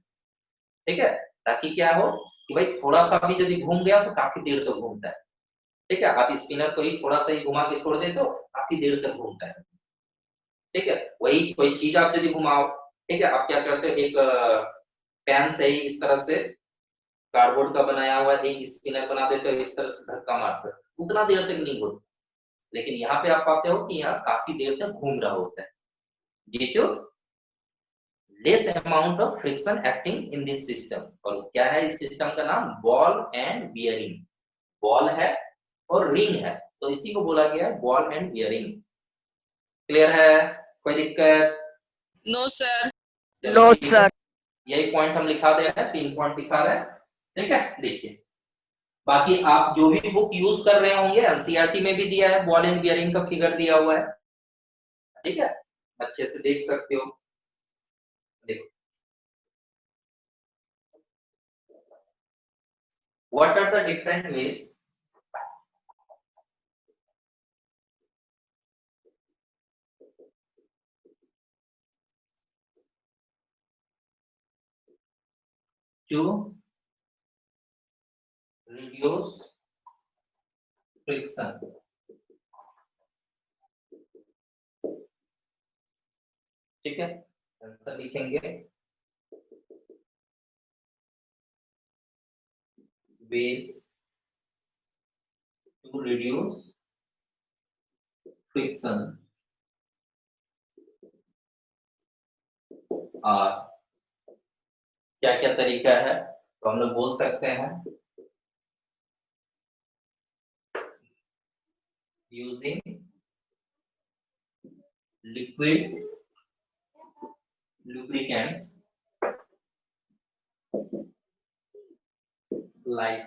ठीक है, ताकि क्या हो कि भाई थोड़ा सा भी यदि घूम गया तो काफी देर तक घूमता है। ठीक है, आप स्पिनर को ही थोड़ा सा ही घुमा के छोड़ दे तो काफी देर तक घूमता है। ठीक है, वही कोई चीज आप यदि घुमाओ, ठीक है, आप क्या करते हो, एक पेन से ही इस तरह से कार्डबोर्ड का बनाया हुआ एक स्पिनर बना देते हो, इस तरह से धक्का मारते हो, उतना देर तक नहीं घूमता। लेकिन यहाँ पे आप पाते हो कि यहाँ काफी देर तक घूम रहा होता है, ये जो less amount of friction acting in this system. और क्या है इस सिस्टम का नाम, बॉल एंड बियरिंग। बॉल है और रिंग है, तो इसी को बोला गया है बॉल एंड बियरिंग। क्लियर है, कोई दिक्कत? No sir. चलो नो ठीक है, सर। यही पॉइंट हम लिखा दे रहे हैं, 3 पॉइंट दिखा रहे हैं। ठीक है, देखिए बाकी आप जो भी बुक यूज कर रहे होंगे, एनसीईआरटी में भी दिया है, बॉल एंड बियरिंग का फिगर दिया हुआ है। ठीक है, अच्छे से देख सकते हो। देखो, what are the different ways to reduce friction. ठीक है, आंसर लिखेंगे, ways to reduce friction are, क्या क्या तरीका है, तो हम लोग बोल सकते हैं using liquid lubricants like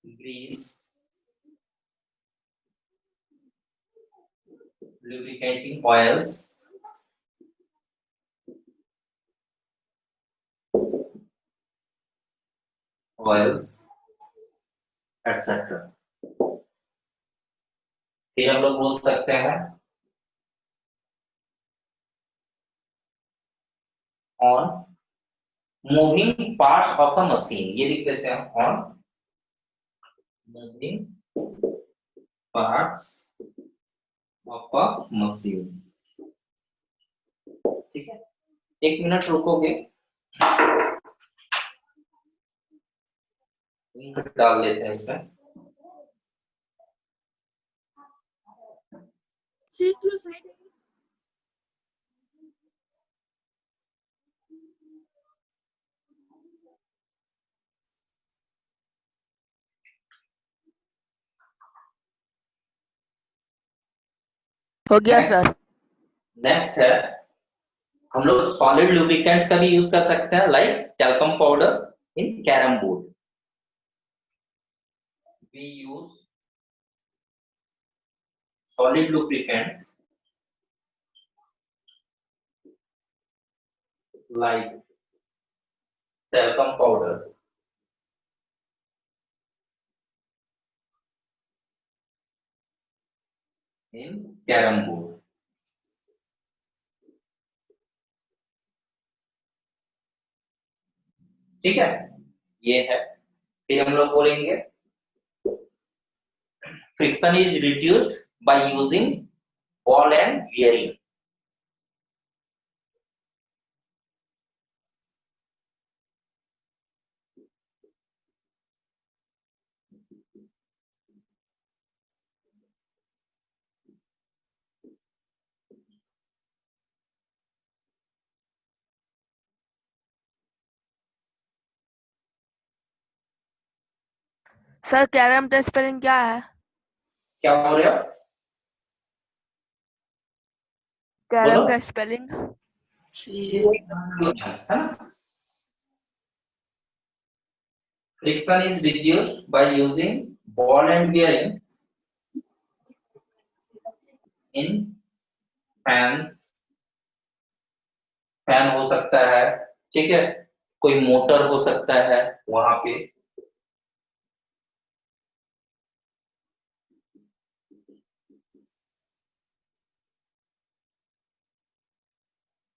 grease, lubricating oils, etc. फिर हम लोग बोल सकते हैं on moving parts of a machine, ये लिख देते हैं on moving parts of a machine। ठीक है, 1 मिनट रुकोगे, इंक डाल देते हैं इसमें। हो गया नेक्स्ट, सर। नेक्स्ट है, हम लोग सॉलिड लुब्रिकेंट्स का भी यूज कर सकते हैं, like talcum powder in carrom board. We use solid lubricants like talcum powder in carrom board. ठीक है, ये है। फिर हम लोग बोलेंगे friction is reduced by using ball and bearing. Sir carrom का स्पेलिंग क्या है? क्या बोल रहे हो? कैरम बोलो। का स्पेलिंग? है ना, friction is reduced by using ball and bearing in fans। Fan हो सकता है, ठीक है, कोई मोटर हो सकता है वहां पे।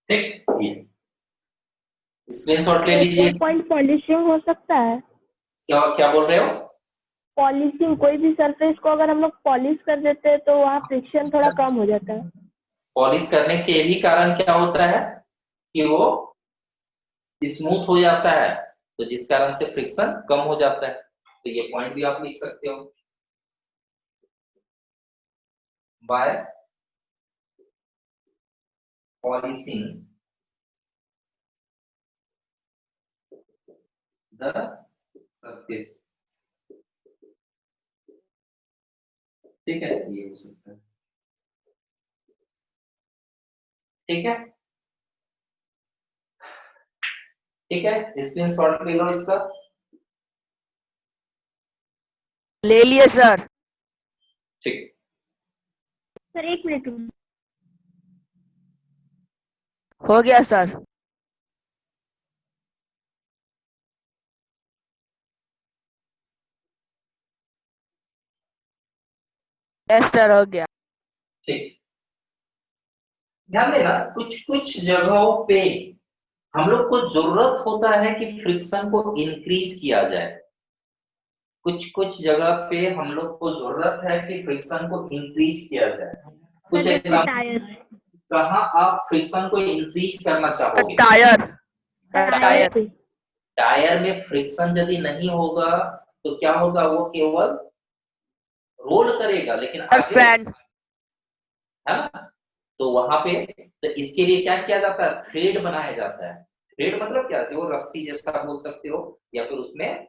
ठीक, ये स्क्रीनशॉट ले लीजिए। एक पॉइंट पॉलिशिंग हो सकता है। क्या क्या बोल रहे हो? पॉलिशिंग, कोई भी सरफेस को अगर हम लोग पॉलिश कर देते हैं तो वहाँ फ्रिक्शन थोड़ा कम हो जाता है। पॉलिश करने के भी कारण क्या होता है कि वो स्मूथ हो जाता है, तो जिस कारण से फ्रिक्शन कम हो जाता है। तो ये पॉइंट भी आप लिख सकते हो, बाय पॉलिशिंग द सरफेस। ठीक है, ये हो सकता है। ठीक है, ठीक है, स्क्रीनशॉट ले लो इसका। ले लिए सर। ठीक, सर एक मिनट रुकिए। हो गया सर। यस सर, हो गया। ठीक, ध्यान देना, कुछ कुछ जगहों पे हम लोग को जरूरत होता है कि फ्रिक्शन को इंक्रीज किया जाए। कुछ कुछ जगह पे हम लोग को जरूरत है कि फ्रिक्शन को इंक्रीज किया जाए। कुछ सर जैसे एग्जाम्पल, टायर। कहाँ आप फ्रिक्शन को इंक्रीज करना चाहोगे? टायर। Tyre tyre. पे। टायर में फ्रिक्शन यदि नहीं होगा तो क्या होगा, वो केवल रोल करेगा लेकिन सर आगे, फैन। है ना। तो वहां पे, तो इसके लिए क्या किया जाता है, थ्रेड बनाया जाता है। थ्रेड मतलब क्या, जो रस्सी जैसा बोल सकते हो, या फिर उसमें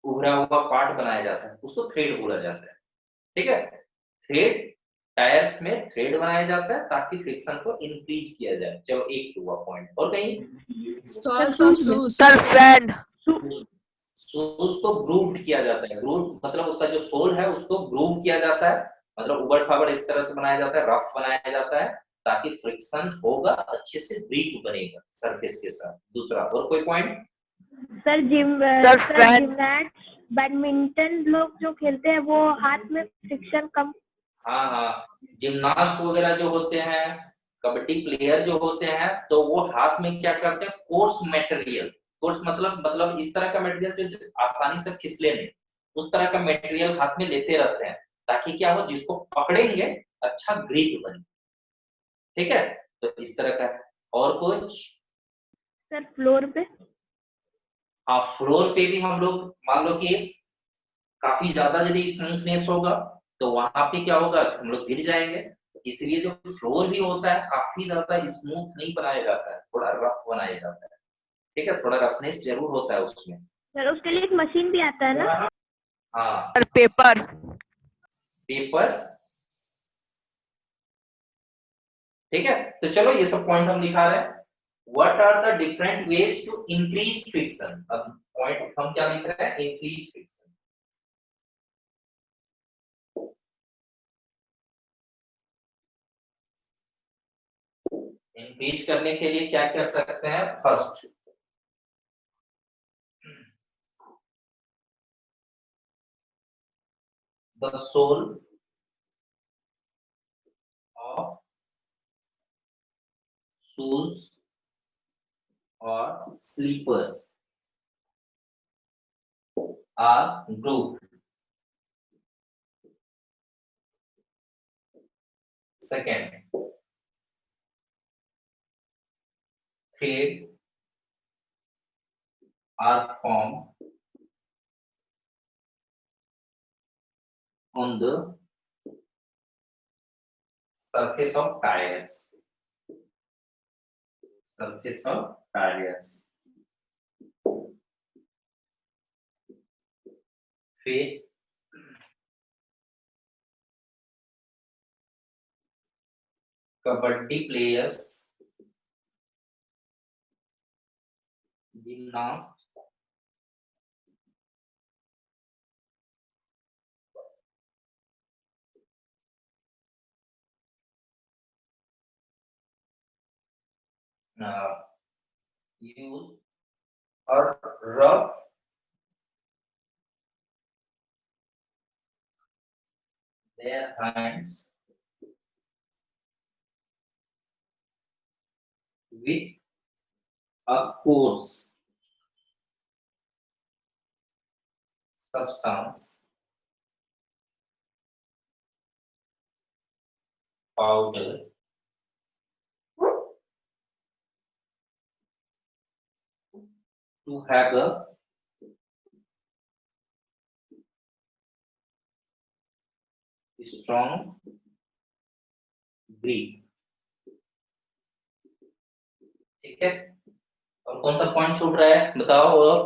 उभरा हुआ पार्ट बनाया जाता है, उसको थ्रेड बोला जाता है। ठीक है, थ्रेड, टायर्स में थ्रेड बनाया जाता है ताकि फ्रिक्शन को इंक्रीज किया जाए। चलो, एक हुआ पॉइंट। और कहीं Soles of shoes. Sir fan. Shoes को ग्रूव्ड किया जाता है। ग्रूव मतलब उसका जो सोल है उसको ग्रूव किया जाता है, मतलब उबड़ खाबड़ इस तरह से बनाया जाता है, रफ बनाया जाता है ताकि फ्रिक्शन होगा, अच्छे से ग्रिप बनेगा सरफेस के साथ। दूसरा, और कोई point? Sir sir sir fan. Gymnast, badminton लोग जो खेलते हैं वो हाथ में फ्रिक्शन कम। हाँ हाँ, जिम्नास्ट वगैरह जो होते हैं, कबड्डी प्लेयर जो होते हैं, तो वो हाथ में क्या करते हैं, कोर्स मटेरियल। कोर्स मतलब इस तरह का मटेरियल जो आसानी से फिसले नहीं, उस तरह का मटेरियल हाथ में लेते रहते हैं ताकि क्या हो, जिसको पकड़ेंगे अच्छा ग्रिप बने। ठीक है, तो इस तरह का है। और कुछ? सर फ्लोर पे। हाँ, फ्लोर पे भी हम लोग, मान लो कि काफी ज्यादा यदि स्मूथनेस होगा तो वहां पे क्या होगा, हम लोग गिर जाएंगे। इसलिए जो फ्लोर भी होता है काफी ज्यादा स्मूथ नहीं बनाया जाता है, थोड़ा रफ बनाया जाता है। ठीक है, थोड़ा रफनेस जरूर होता है उसमें। सर उसके लिए एक मशीन भी आता है ना। हाँ, सर पेपर। पेपर। ठीक है, तो चलो ये सब पॉइंट हम दिखा रहे हैं। What are the different ways to increase friction? अब पॉइंट हम क्या लिख रहे हैं, इंक्रीज फ्रिक्शन। इंक्रीज करने के लिए क्या कर सकते हैं? First, the sole of shoes और slippers are grouped. Second, thread are formed on the surface of tires. Surface of tires. Thread kabaddi players, gymnast, use or rub their hands with a coarse substance, powder, to have a strong grip. ठीक है, और कौन सा पॉइंट छूट रहा है बताओ। और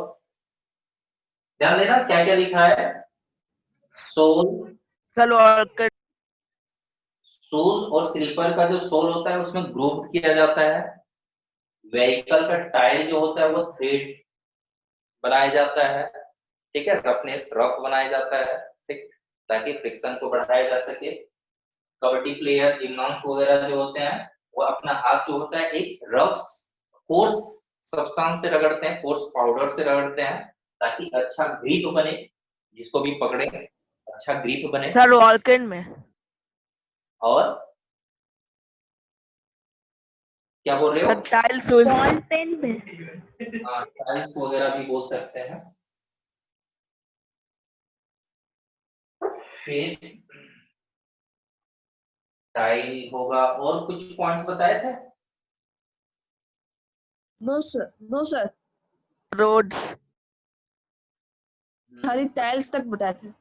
ध्यान देना क्या क्या लिखा है। सोल, सर वॉल्कन शूज और स्लीपर का जो सोल होता है उसमें ग्रूव किया जाता है। व्हीकल का टायर जो होता है वो थ्रेड बनाया जाता है। ठीक है, रफनेस रफ बनाया जाता है, ठीक, ताकि फ्रिक्शन को बढ़ाया जा सके। कबड्डी प्लेयर, जिम्नास्ट वगैरह जो होते हैं वो अपना हाथ जो होता है एक रफ कोर्स सब्सटेंस से रगड़ते हैं, कोर्स पाउडर से रगड़ते हैं, ताकि अच्छा ग्रिप बने, जिसको भी पकड़े अच्छा ग्रिप बने। सर वॉल्कन में और क्या बोल रहे हो? Sir tiles wheels ball pen में। टाइल्स वगैरह भी बोल सकते हैं। फिर टाइल होगा, और कुछ पॉइंट्स बताए थे? No sir, no sir, roads खाली टाइल्स तक बताए थे।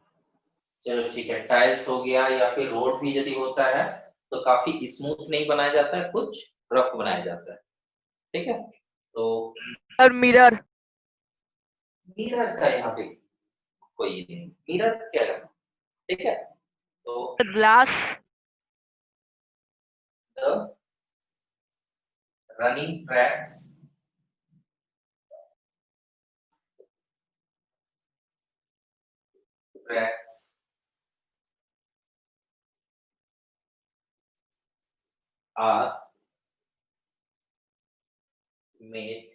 चलो ठीक है, टाइल्स हो गया, या फिर रोड भी यदि होता है तो काफी स्मूथ नहीं बनाया जाता है, कुछ रफ बनाया जाता है। ठीक है, तो सर मिरर मिरर का यहाँ पे कोई नहीं, मिरर क्या है? ठीक है, तो glass the running tracks tracks are made,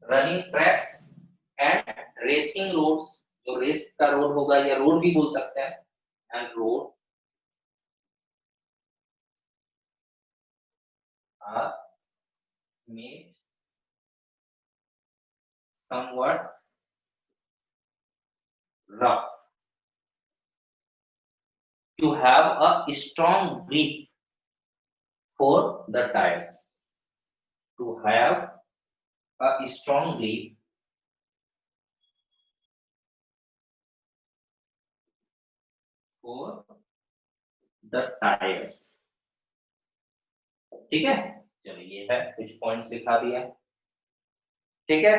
running tracks and racing roads, जो रेस का रोड होगा या रोड भी बोल सकते हैं, and road are made somewhat rough to have a strong grip for the tires. To have a strong grip for the tires. ठीक है, चलो ये है, कुछ पॉइंट्स दिखा दिया। ठीक है,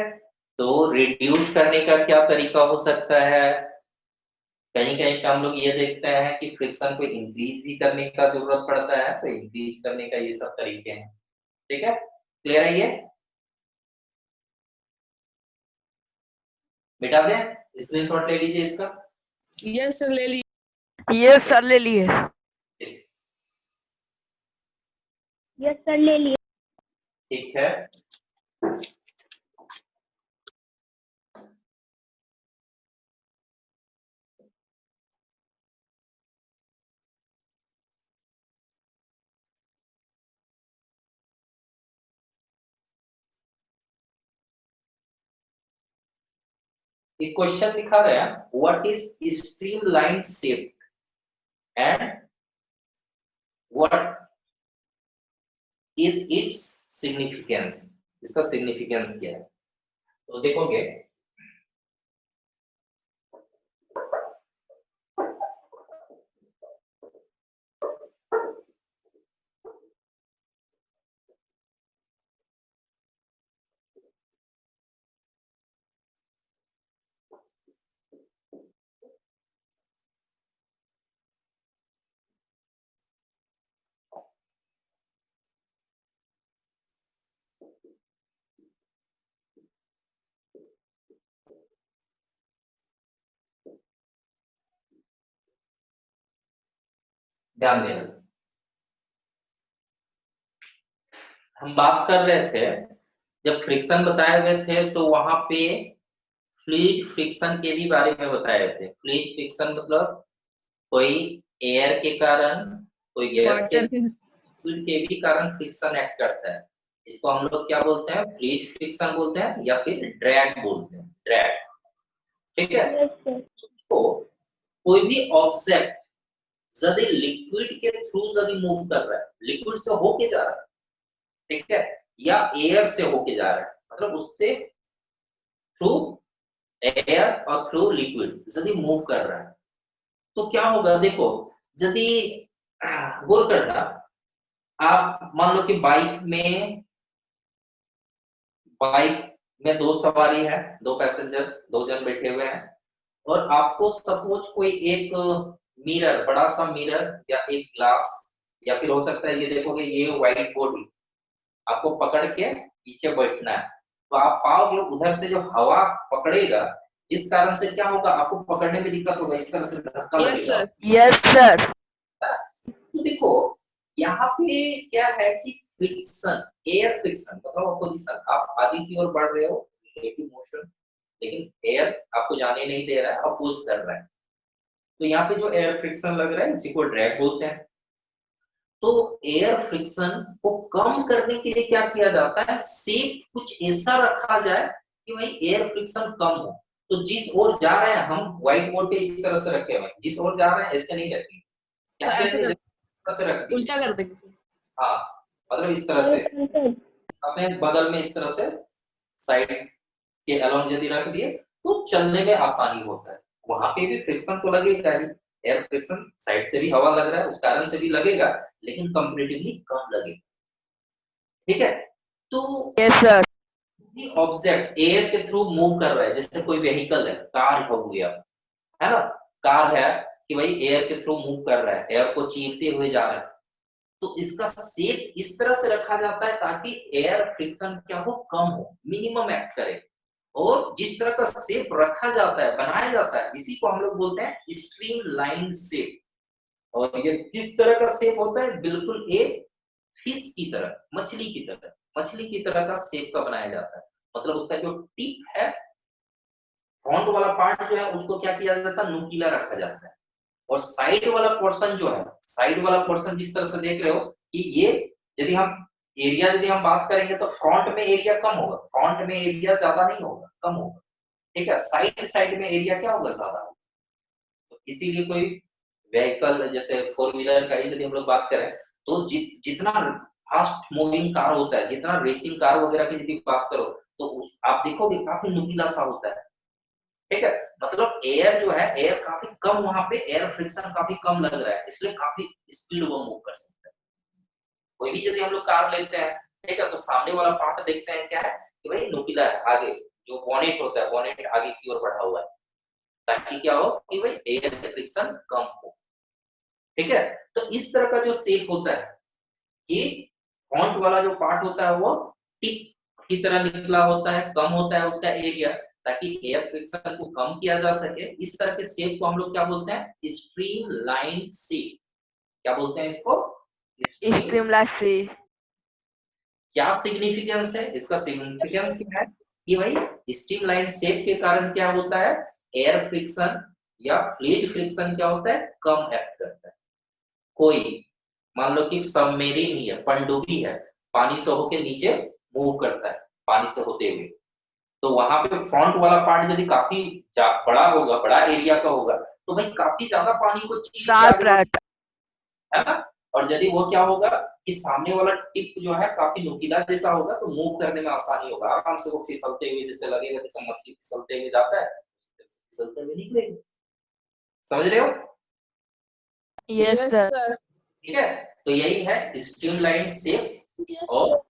तो रिड्यूस करने का क्या तरीका हो सकता है? कहीं कहीं का हम लोग ये देखते हैं कि फ्रिक्शन को इंक्रीज भी करने का जरूरत पड़ता है, तो इंक्रीज करने का ये सब तरीके हैं। ठीक है, क्लियर है ये? मिटा दें, स्क्रीनशॉट ले लीजिए इसका। यस सर, ले ली। ये सर ले लिए यस सर, ले लिए। ठीक है, एक क्वेश्चन दिखा रहे हैं, what is streamline shape and what is its significance, इसका सिग्निफिकेंस क्या है। तो देखोगे ध्यान देना, हम बात कर रहे थे जब फ्रिक्शन बताए हुए थे तो वहां पे फ्लूइड फ्रिक्शन के भी बारे में बताए थे। फ्लूइड फ्रिक्शन मतलब कोई एयर के कारण, कोई गैस के, वाटर के फ्लूइड के भी कारण फ्रिक्शन एक्ट करता है। इसको हम लोग क्या बोलते हैं, फ्लूइड फ्रिक्शन बोलते हैं या फिर ड्रैग बोलते हैं, ड्रैग। ठीक है, यस सर। तो कोई भी ऑब्जेक्ट यदि लिक्विड के थ्रू यदि मूव कर रहा है, लिक्विड से होके जा रहा है, ठीक है, या एयर से होके जा रहा है, मतलब उससे थ्रू एयर और थ्रू लिक्विड यदि मूव कर रहा है तो क्या होगा। देखो यदि गौर करना, आप मान लो कि बाइक में दो सवारी है, दो पैसेंजर, दो जन बैठे हुए हैं, और आपको सपोज कोई एक मिरर, बड़ा सा मिरर या एक ग्लास, या फिर हो सकता है ये देखोगे ये व्हाइट बोर्ड, आपको पकड़ के पीछे बैठना है, तो आप पाओगे उधर से जो हवा पकड़ेगा, इस कारण से क्या होगा, आपको पकड़ने में दिक्कत होगा, इस तरह से धक्का यस लगेगा। सर। Yes sir. तो देखो यहाँ पे क्या है कि फ्रिक्शन, एयर फ्रिक्शन मतलब अपोजिशन, आप आगे की ओर बढ़ रहे हो, रिलेटिव मोशन, लेकिन एयर आपको जाने नहीं दे रहा है, अपोज कर रहा है, तो यहाँ पे जो एयर फ्रिक्शन लग रहा है इसी को ड्रैग बोलते हैं। तो एयर फ्रिक्शन को कम करने के लिए क्या किया जाता है, शेप कुछ ऐसा रखा जाए कि भाई एयर फ्रिक्शन कम हो। तो जिस ओर जा रहे हैं हम, व्हाइट बोर्ड पे इस तरह से रखे हुए हैं, जिस ओर जा रहे हैं ऐसे नहीं रखेंगे, क्या ऐसे करेंगे, कर, इस तरह से रख दिए, उल्टा कर देंगे सर। हाँ, मतलब इस तरह से अपने बगल में इस तरह से साइड के अलोंग यदि रख दिए तो चलने में आसानी होता है। वहां पे भी फ्रिक्शन तो लगेगा ही, एयर फ्रिक्शन, साइड से भी हवा लग रहा है उस कारण से भी लगेगा, लेकिन कंपैरेटिवली कम लगेगा। ठीक है, तो यस सर। ऑब्जेक्ट एयर के थ्रू मूव कर रहा है, जैसे कोई व्हीकल है, कार हो गया, है ना, कार है कि भाई एयर के थ्रू मूव कर रहा है, एयर को चीरते हुए जा रहा है, तो इसका शेप इस तरह से रखा जाता है ताकि एयर फ्रिक्शन क्या हो, कम हो, मिनिमम एक्ट करे। और जिस तरह का शेप रखा जाता है, बनाया जाता है, इसी को हम लोग बोलते हैं स्ट्रीमलाइन शेप। और ये किस तरह का शेप होता है, बिल्कुल एक फिश की तरह, मछली की तरह, मछली की तरह का शेप का बनाया जाता है। मतलब उसका जो टिप है, फ्रंट वाला पार्ट जो है उसको क्या किया जाता है, नुकीला रखा जाता है, और साइड वाला पोर्शन जो है, साइड वाला पोर्शन जिस तरह से देख रहे हो कि ये, यदि हम एरिया यदि हम बात करेंगे तो फ्रंट में एरिया कम होगा, फ्रंट में एरिया ज्यादा नहीं होगा, कम होगा। ठीक है, साइड साइड में एरिया क्या होगा, ज्यादा होगा। तो इसीलिए कोई व्हीकल जैसे फोर व्हीलर का यदि हम लोग बात करें तो जितना फास्ट मूविंग कार होता है, जितना रेसिंग कार वगैरह की यदि बात करो तो आप देखोगे काफी नुकीला सा होता है। ठीक है, मतलब एयर जो है, एयर काफी कम, वहां पे एयर फ्रिक्शन काफी कम लग रहा है, इसलिए काफी स्पीड वो मूव कर सकता है। कोई भी यदि हम लोग कार लेते हैं, ठीक है, तो सामने वाला पार्ट देखते हैं क्या है कि भाई नुकीला है, आगे जो बॉनेट होता है, बॉनेट आगे की ओर बढ़ा हुआ है, ताकि क्या हो कि भाई एयर फ्रिक्शन कम हो। ठीक है, तो इस तरह का जो शेप होता है कि फ्रंट वाला जो पार्ट होता है वो टिप की तरह निकला होता है, कम होता है उसका एरिया, ताकि एयर फ्रिक्शन को कम किया जा सके। इस तरह के शेप को हम लोग क्या बोलते हैं, स्ट्रीमलाइन शेप। क्या बोलते हैं इसको, स्ट्रीमलाइन शेप। क्या सिग्निफिकेंस है इसका, सिग्निफिकेंस क्या है कि भाई स्ट्रीमलाइन शेप के कारण क्या होता है, एयर फ्रिक्शन या फ्लूइड फ्रिक्शन क्या होता है, कम एक्ट करता है। कोई मान लो कि सबमेरीन ही है, पनडुब्बी है, पानी से होके नीचे मूव करता है, पानी से होते हुए, तो वहां पे फ्रंट वाला पार्ट यदि काफी बड़ा होगा, बड़ा एरिया का होगा, तो भाई काफी ज्यादा पानी को चीर के शार्प आगे रहता है ना। और यदि वो क्या होगा कि सामने वाला टिप जो है काफी नुकीला जैसा होगा, तो मूव करने में आसानी होगा, आराम से वो फिसलते हुए जैसे लगेगा जैसे मछली फिसलते हुए जाता है, फिसलते हुए निकलेगा। समझ रहे हो? Yes yes sir. सर। ठीक है, तो यही है स्ट्रीमलाइन शेप। यस और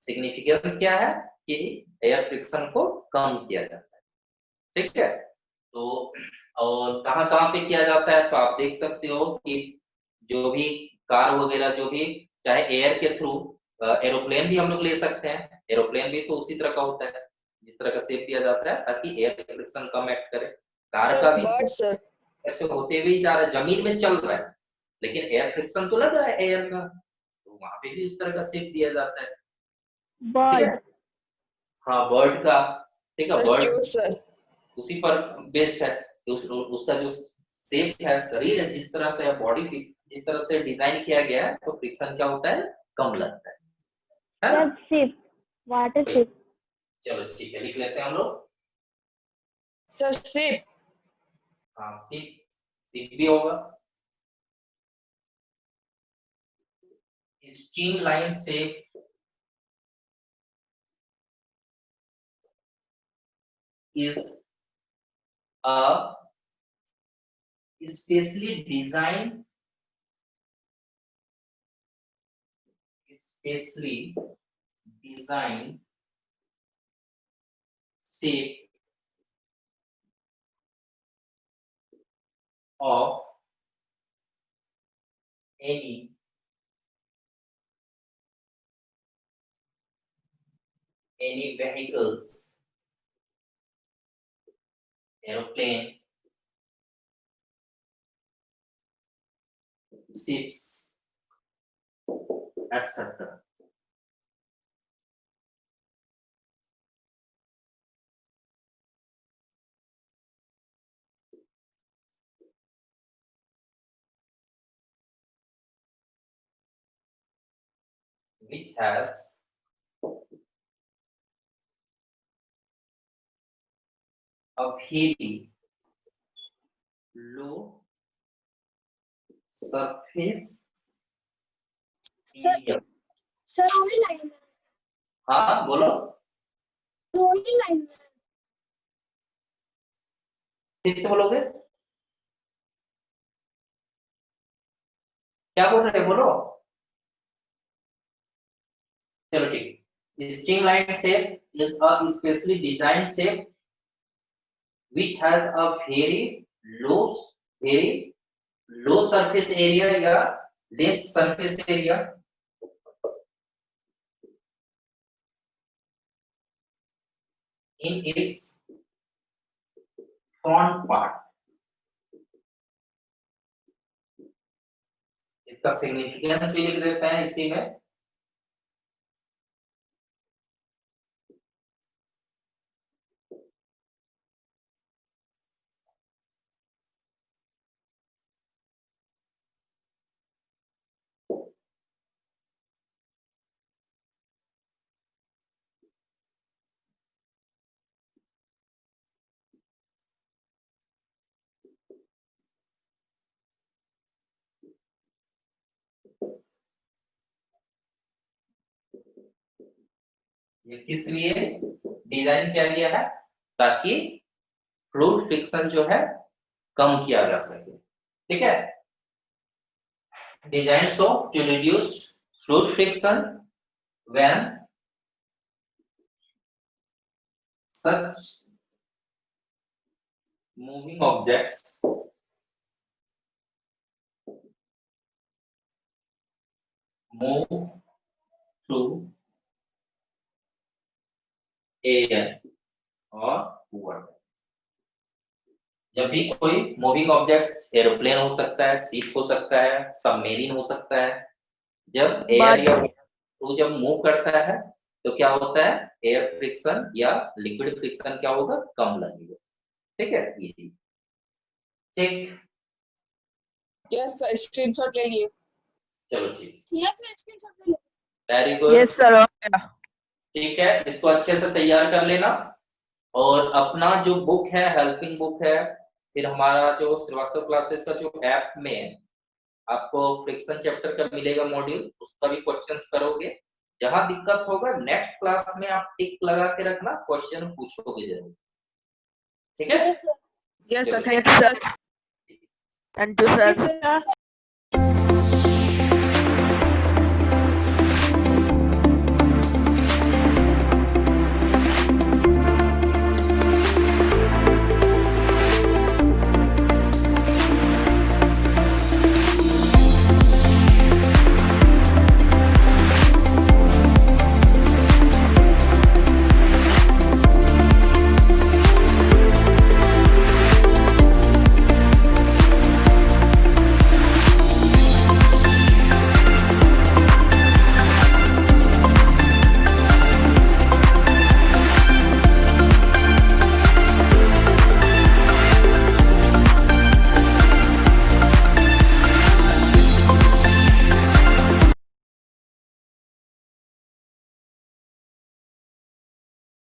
सिग्निफिकेंस क्या है कि एयर फ्रिक्शन को कम किया जाता है। ठीक है, तो और कहाँ कहाँ पे किया जाता है, तो आप देख सकते हो कि जो भी कार वगैरह, जो भी चाहे एयर के थ्रू, एरोप्लेन भी हम लोग ले सकते हैं। एरोप्लेन भी तो उसी तरह का होता है, जिस तरह का शेप दिया जाता है ताकि एयर फ्रिक्शन कम एक्ट करे। कार सर का भी बर्ड सर। ऐसे होते हुए ही जा रहा है, जमीन में चल रहा है, लेकिन एयर फ्रिक्शन तो लग रहा है एयर का, तो वहां पे भी उस तरह का शेप दिया जाता है। ठीक है, बर्ड। हाँ बर्ड का। ठीक है, सर बर्ड क्यूट सर। उसी पर बेस्ड है कि उसका जो शेप है, शरीर है, जिस तरह से बॉडी की जिस तरह से डिजाइन किया गया है, तो फ्रिक्शन क्या होता है, कम लगता है ना। Sir ship, water ship. चलो ठीक है, लिख लेते हैं हम लोग। Sir ship. हाँ शिप, शिप भी होगा। Streamline shape is a specially designed shape of any vehicles, aeroplane, ships, etc. which has a very low surface area. Sir वही लाइन, हाँ बोलो, वही लाइन। ठीक से बोलोगे, क्या बोल रहे हैं, बोलो। चलो ठीक, streamline shape is a specially designed shape which has a low very low surface area या less surface area in its front part. इसका सिग्निफिकेंस भी लिख देते हैं इसी में। ये किस लिए डिजाइन किया गया है, ताकि फ्लूइड फ्रिक्शन जो है कम किया जा सके। ठीक है, design so to reduce fluid friction when such moving objects move through air or water। जब भी कोई मूविंग ऑब्जेक्ट्स, एरोप्लेन हो सकता है, शिप हो सकता है, सबमरीन हो सकता है, जब एयर बट या तो जब मूव करता है तो क्या होता है, एयर फ्रिक्शन या लिक्विड फ्रिक्शन क्या होगा, कम लगेगा। ठीक है, ये ठीक। यस सर स्क्रीनशॉट ले लिए। चलो ठीक, यस सर, स्क्रीनशॉट ले लो। Very good. यस सर हो गया। ठीक है, इसको अच्छे से तैयार कर लेना। और अपना जो बुक है, हेल्पिंग बुक है, फिर हमारा जो श्रीवास्तव क्लासेस का जो ऐप में आपको फ्रिक्शन चैप्टर का मिलेगा मॉड्यूल, उसका भी क्वेश्चंस करोगे। जहां दिक्कत होगा नेक्स्ट क्लास में आप टिक लगा के रखना, क्वेश्चन पूछोगे जरूर, ठीक है? यस सर, चलो। Thank you sir. Thank you sir.